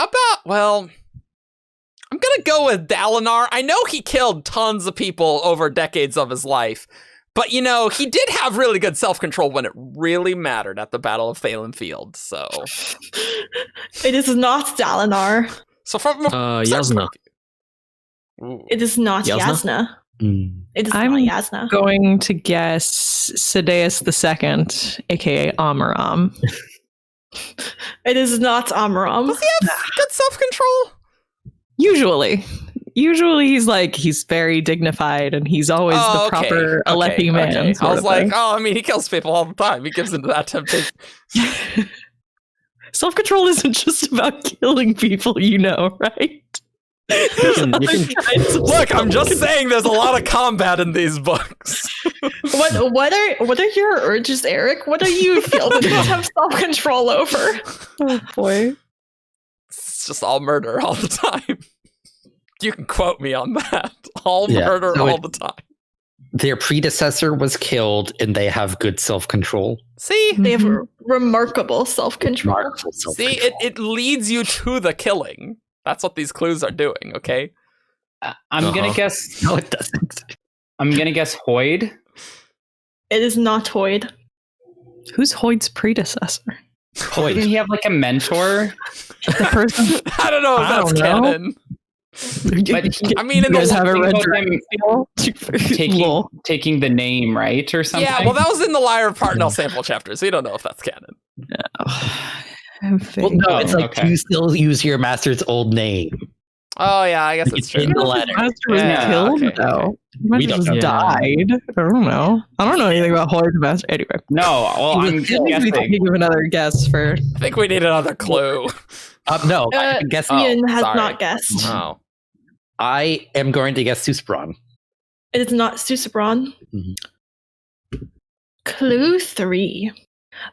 about, well, I'm gonna go with Dalinar. I know he killed tons of people over decades of his life, but you know, he did have really good self-control when it really mattered at the Battle of Thalen Field, so. It is not Dalinar. So from Yasna. Ooh. It is not Yasna? Yasna. It is I'm not Yasna. Going to guess Sidaeus II, aka Amaram. It is not Amram. Does he have good self-control? Usually he's very dignified and he's always the proper Alethi man. Okay. I sort was of like, thing. oh, I mean, he kills people all the time. He gives into that temptation. Self-control isn't just about killing people, you know, right? Look, I'm just saying there's a lot of combat in these books. What are your urges, Eric? What do you feel that you have self-control over? Oh boy. It's just all murder all the time. You can quote me on that. All Yeah, murder so all the time. Their predecessor was killed, and they have good self-control. See? They have remarkable self-control. Remarkable See, self-control. it leads you to the killing. That's what these clues are doing, okay? I'm gonna Uh-huh. guess. No, it doesn't. I'm gonna guess Hoyd. It is not Hoyd. Who's Hoyd's predecessor? Didn't he have like a mentor? The person. I don't know if I that's don't know. canon. But he, I mean, in You guys the haven't read about Dragon him taking, Lol. taking the name, right? Or something? yeah, well, that was in the Lyre of Partnell sample chapter, so you don't know if that's canon. I'm Well, no, Oh, it's like okay. you still use your master's old name. Oh yeah, I guess it's true. In the letter. Master was Yeah, killed, okay, though. We He don't just know. died. I don't know. I don't know anything about Hoy's Master. Anyway. No, well, I'm It makes me guessing. think of another guess for. I think we need another clue. No, I guess Ian has sorry. not guessed. Oh. I am going to guess Susbron. It is not Susabron. Mhm. Clue 3.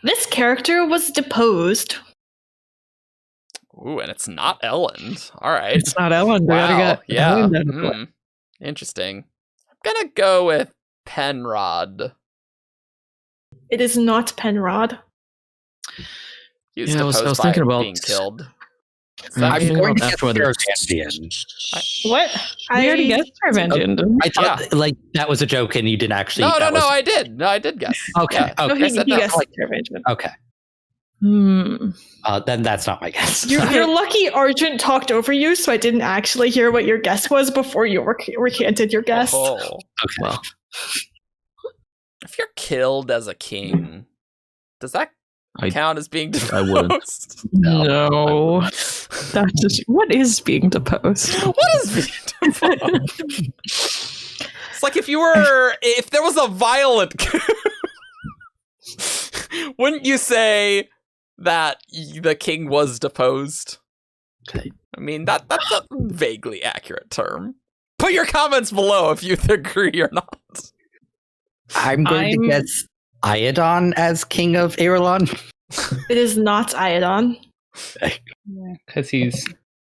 This character was deposed. Ooh, and it's not Elend. All right. It's not Ellen. We gotta Wow. get Yeah. Ellen done for it. Hmm. Interesting. I'm gonna go with Penrod. It is not Penrod. He was Yeah, I was deposed by thinking about- being killed. Does Yeah, that I'm mean- thinking going to about guess whether Terravandian. What? We already guessed Terravandian, didn't we? I thought like that was a joke and you didn't actually. No, that was- I did. No, I did guess. Okay. Yeah. Okay. No, he, I said he no. guessed Terravandian. Okay. Hmm. Then that's not my guess. You're lucky Argent talked over you, so I didn't actually hear what your guess was before you recanted your guess. Oh. Okay. Well, If you're killed as a king, does that I- count as being deposed? I wouldn't. No. That just, what is being deposed? What is being deposed? It's like if there was a violent wouldn't you say that the king was deposed? Okay. I mean, that's a vaguely accurate term. Put your comments below if you agree or not. I'm going to guess Iadon as king of Aerolon. It is not Iadon. Because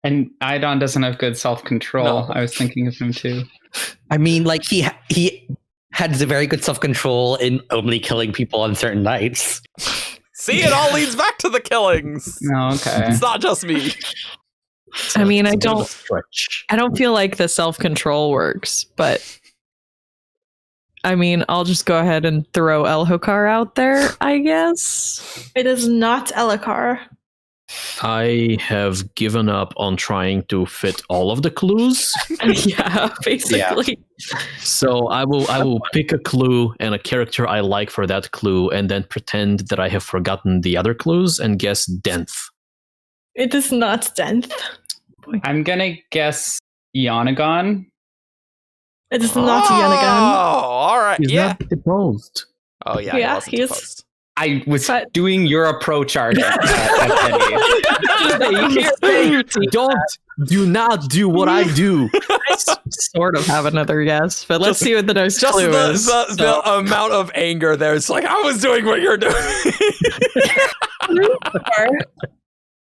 and Idon doesn't have good self-control. No. I was thinking of him too. I mean, like he had very good self-control in only killing people on certain nights. See, it all leads back to the killings. No, okay. It's not just me. I mean, It's I a bit of a don't. stretch. I don't feel like the self-control works, but I mean, I'll just go ahead and throw Elhokar out there, I guess. It is not Elhokar. I have given up on trying to fit all of the clues. Yeah, basically. So I will pick a clue and a character I like for that clue, and then pretend that I have forgotten the other clues and guess Denth. It is not Denth. I'm gonna guess Yanagon. It is not Yanagan. Oh, all right. He's Yeah. not deposed. Oh, yeah. Yeah, he wasn't he is. deposed. I was But- doing your approach, Argent. Do not do what I do. I sort of have another guess, but let's see what the next Just clue is. the amount of anger there. It's like, I was doing what you're doing.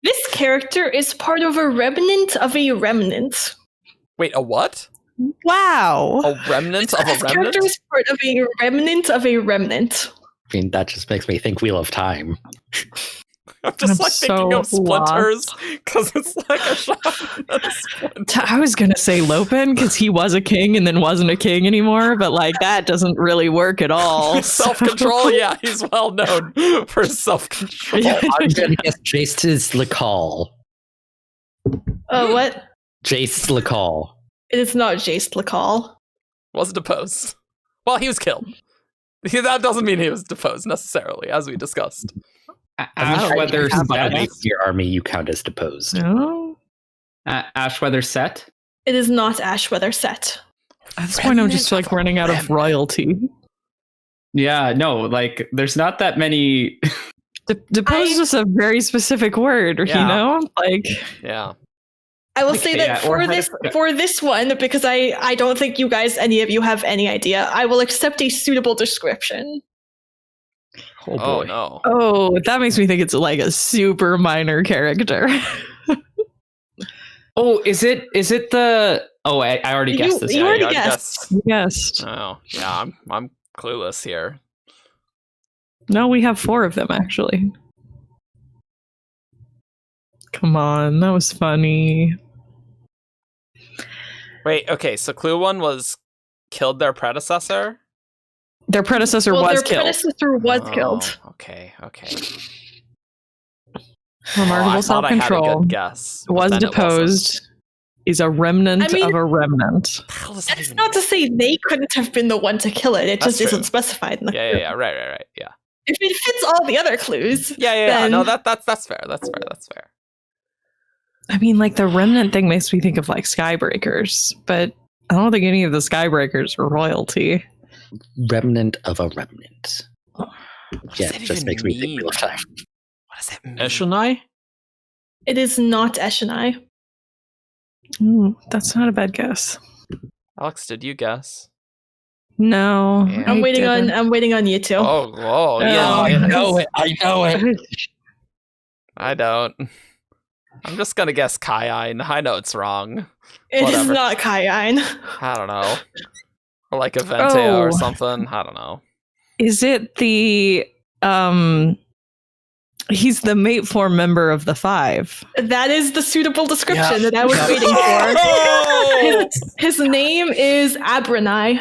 This character is part of a remnant of a remnant. Wait, a what? Wow. A remnant of a This remnant? character is part of a remnant of a remnant. I mean, that just makes me think Wheel of Time. I'm just I'm like thinking so of splinters because it's like a shot. I was going to say Lopen because he was a king and then wasn't a king anymore, but like that doesn't really work at all. Self-control, yeah, he's well known for self-control. I'm going to guess Jace's Lacal. What? Jace Lacal. It is not Jace Lacal. Was deposed. Well, he was killed. That doesn't mean he was deposed necessarily, as we discussed. Ashweather Set. Your army, you count as deposed. No. Ashweather Set. It is not Ashweather Set. At this point, I'm just like running out of royalty. Yeah, no, like there's not that many. Deposed is a very specific word, Yeah. you know? Like, Yeah. I will Okay, say that yeah, or for this one, because I don't think you guys, any of you, have any idea, I will accept a suitable description. Oh Oh, boy. no. oh, that makes me think it's like a super minor character. Oh, is it the? Oh, I already guessed this. You Yeah, already I guessed. Yes. Oh, yeah, I'm clueless here. No, we have 4 of them, actually. Come on, that was funny. Wait, okay, so clue 1 was killed their predecessor? Their predecessor was their killed. predecessor was Oh, killed. Okay. Remarkable I thought I had a self-control. good guess. but Was then it deposed. Is a remnant I mean- of a remnant. wasn't. What the hell does that That's even not to say they couldn't have been the one to kill it. It That's just isn't true. specified in the clue. Yeah, right, yeah. If it fits all the other clues, Yeah, then no, that's fair, that's fair. I mean, like the remnant thing makes me think of like Skybreakers, but I don't think any of the Skybreakers are royalty. Remnant of a remnant. Yeah, that it just even makes me think mean? real time. What does that mean? Eshonai? It is not Eshonai. That's not a bad guess. Alex, did you guess? No, Yeah. I'm I waiting didn't. I'm waiting on you two. Oh, yeah. Oh, I know it. I know it. I don't. I'm just gonna guess Kaiine. I know it's wrong. It is whatever. not Kaiine. I don't know. Or like Aventeo or Oh. something. I don't know. Is it the he's the mate form member of the 5? That is the suitable description Yeah. that I was Yeah. waiting for. Oh! His name is Abranai.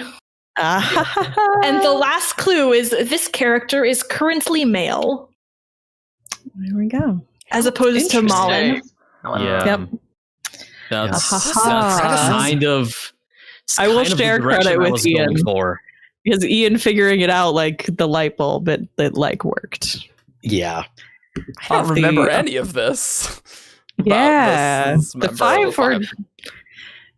And the last clue is this character is currently male, There we go. as opposed to Malin. Yeah. Yep. That's Ah. kind of. I will kind of the share direction credit I with was going Ian. for. Because Ian figuring it out like the light bulb, it like worked. Yeah. I don't Of the- remember any of this. about Yeah, this the member of 5 were.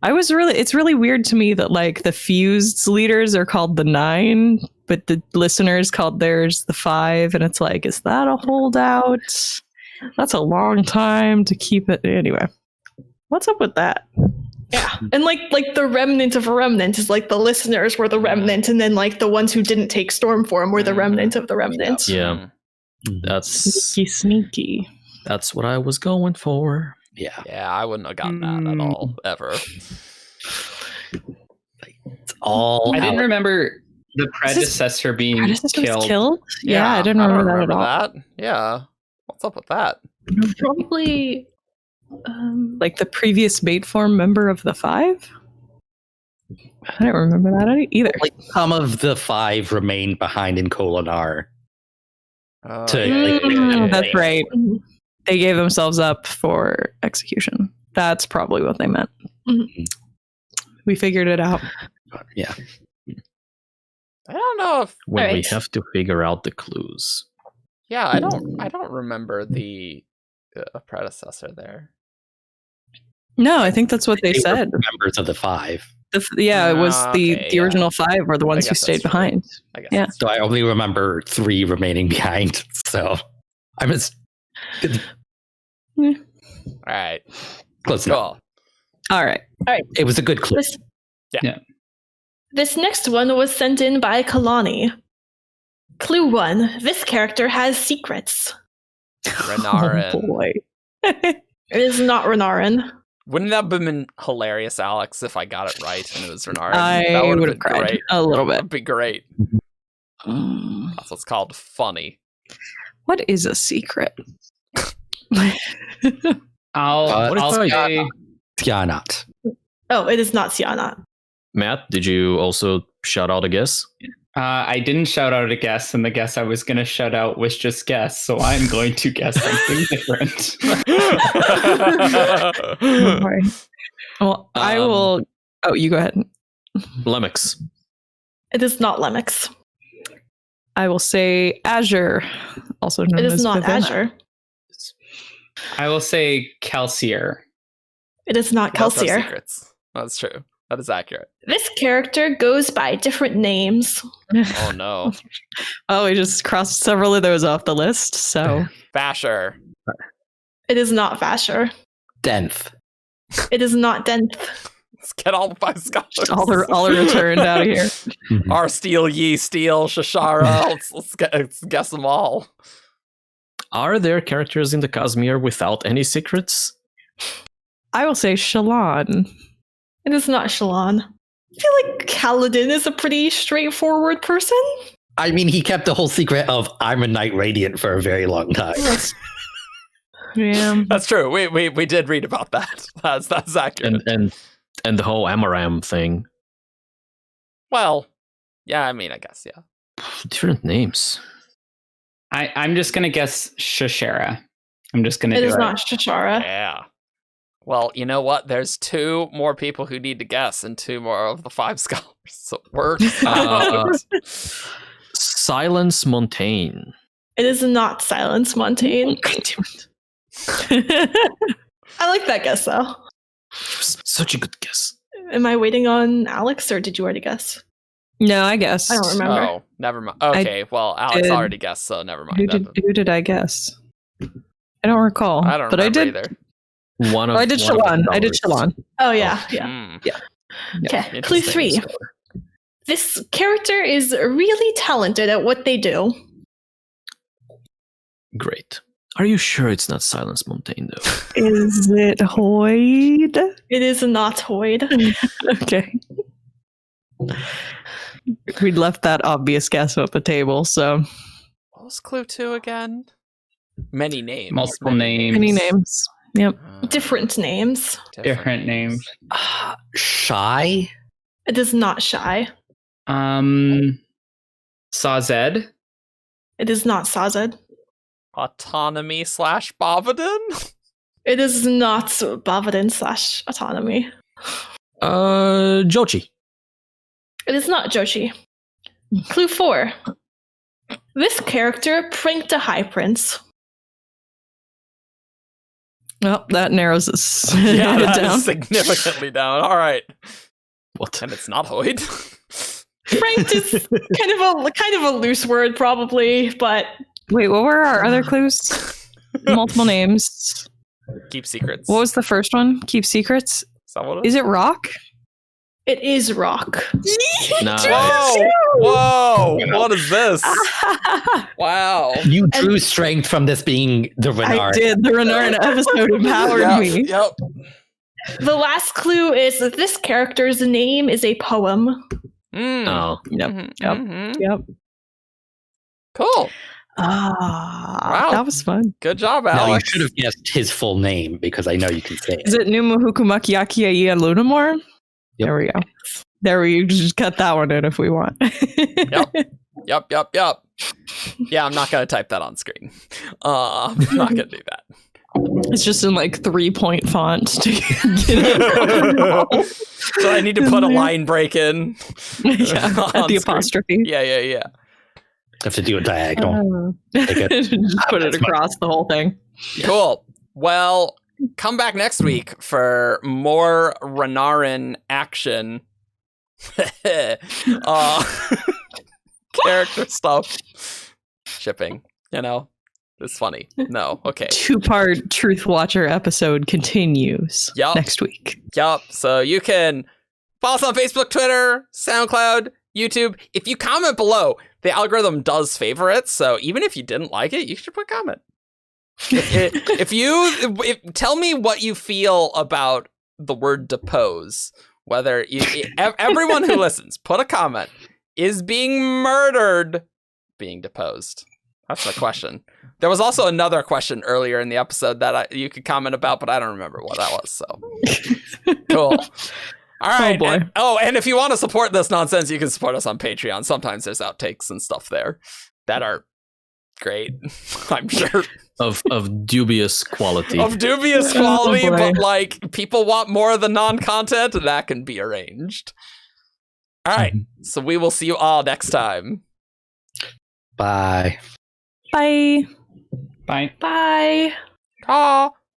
It's really weird to me that like the fused leaders are called the 9, but the listeners called theirs the 5, and it's like, is that a holdout? That's a long time to keep it. Anyway, what's up with that? Yeah. And like the remnant of a remnant is like the listeners were the remnant, and then like the ones who didn't take storm form were the remnant of the remnant. Yeah, that's Sneaky. that's what I was going for. Yeah. Yeah, I wouldn't have gotten that at all, ever. It's all I didn't out. remember the predecessor being Predecessor was killed. killed? Yeah, I didn't don't remember that at all. that. Yeah. What's up with that? Probably Like the previous mate form member of the 5? I don't remember that either. Like some of the 5 remained behind in Kolinar. Oh, To, yeah. That's right. They gave themselves up for execution. That's probably what they meant. We figured it out. Yeah. I don't know if. When we Alright. have to figure out the clues. Yeah, I don't remember the predecessor there. No, I think that's what they They were said. members of the 5. It was Okay, the original 5 were the ones who guess stayed that's true. behind. I guess. Yeah. So I only remember 3 remaining behind. So I'm as All right. close enough. Cool. All right. It was a good clue. This next one was sent in by Kalani. Clue 1. This character has secrets. Renarin. Oh boy. It is not Renarin. Wouldn't that have been hilarious, Alex, if I got it right and it was Renarin? I That would would've have been cried great. a little That bit. would be great. That's what's called funny. What is a secret? I'll say Sja-anat. Oh, it is not Sja-anat. Matt, did you also shout out a guess? I didn't shout out a guess, and the guess I was going to shout out was just guess, so I'm going to guess something different. Well, I will. Oh, you go ahead. Lemix. It is not Lemix. I will say Azure, also known It as is not Vivenna. Azure. I will say Calcier. It is not Both have Calcier. secrets. That's true. That is accurate. This character goes by different names. Oh no. Oh, we just crossed several of those off the list. So Basher. It is not Vasher. Denth. It is not Denth. Let's get all the 5 scholars. all are returned out of here. R Steel, Yi Steel, Shashara. Let's guess them all. Are there characters in the Cosmere without any secrets? I will say Shalon. It is not Shalon. I feel like Kaladin is a pretty straightforward person. I mean, he kept the whole secret of I'm a Knight Radiant for a very long time. Yeah. That's true. We did read about that. That's accurate. And the whole Amaram thing. Well, yeah, I mean, I guess, yeah. Different names. I'm just going to guess Shashara. I'm just going to It do is it. not Shashara. Yeah. Well, you know what? There's 2 more people who need to guess and 2 more of the 5 scholars. So we're Silence Montaigne. It is not Silence Montaigne. I like that guess though. Such a good guess. Am I waiting on Alyx, or did you already guess? No, I guess. I don't remember. Oh, never mind. Okay, well, Alyx did. already guessed, so never mind. Who did I guess? I don't recall. I don't but remember I did. either. I did Shalon. I did Shalon. Oh yeah. Okay. Clue Interesting. 3. This character is really talented at what they do. Great. Are you sure it's not Silence Montaigne, though? Is it Hoyd? It is not Hoyd. Okay. We left that obvious guess up the table, so What was clue 2 again? Many names. Multiple names. many names. Yep. Different names. Different names. Shy? It is not Shy. Sazed. It is not Sazed. Autonomy / Bavadin? It is not Bavadin / Autonomy. Jochi. It is not Joshi. Clue 4. This character pranked a high prince. Well, that narrows us Yeah, that down. is significantly down. All right. What? And it's not Hoyd. Pranked is kind of a loose word, probably, but Wait, what were our other clues? Multiple names. Keep secrets. What was the first one? Keep secrets. Is that what it is? Is it Rock? it is Rock. Nice. Whoa! Whoa! What is this? Wow. You drew strength from this being the I Renarin. did. The Renarin episode empowered Yep, me. Yep. The last clue is that this character's name is a poem. Mm. Oh. Yep. Mhm, Yep. mhm. Yep. Cool. Ah, Wow. that was fun. Good job, Now you Alex. should have guessed his full name because I know you can say Is it. it Numuhukumakiakia Lunamore? Yep. There we go. There we just cut that one in if we want. Yep. Yeah, I'm not gonna type that on screen. I'm not gonna do that. It's just in like 3-point font to get it. So I need to put a line break in. Yeah, on at the screen. apostrophe. Yeah. Have to do a diagonal. Take it. Just put it across the whole thing. Cool. Well, come back next week for more Renarin action. Character stuff. Shipping. It's funny. No. Okay. 2-part Truth Watcher episode continues Yup. next week. Yup. So you can follow us on Facebook, Twitter, SoundCloud, YouTube. If you comment below, the algorithm does favor it. So even if you didn't like it, you should put a comment. If tell me what you feel about the word depose. Whether everyone who listens, put a comment. Is being murdered being deposed? That's the question. There was also another question earlier in the episode that you could comment about, but I don't remember what that was. So cool. All right. Oh, boy. And if you want to support this nonsense, you can support us on Patreon. Sometimes there's outtakes and stuff there that are great, I'm sure. Of dubious quality. Of dubious quality, boy. but like people want more of the non-content, and that can be arranged. All right. So we will see you all next time. Bye. Bye. Bye. Bye. Ta.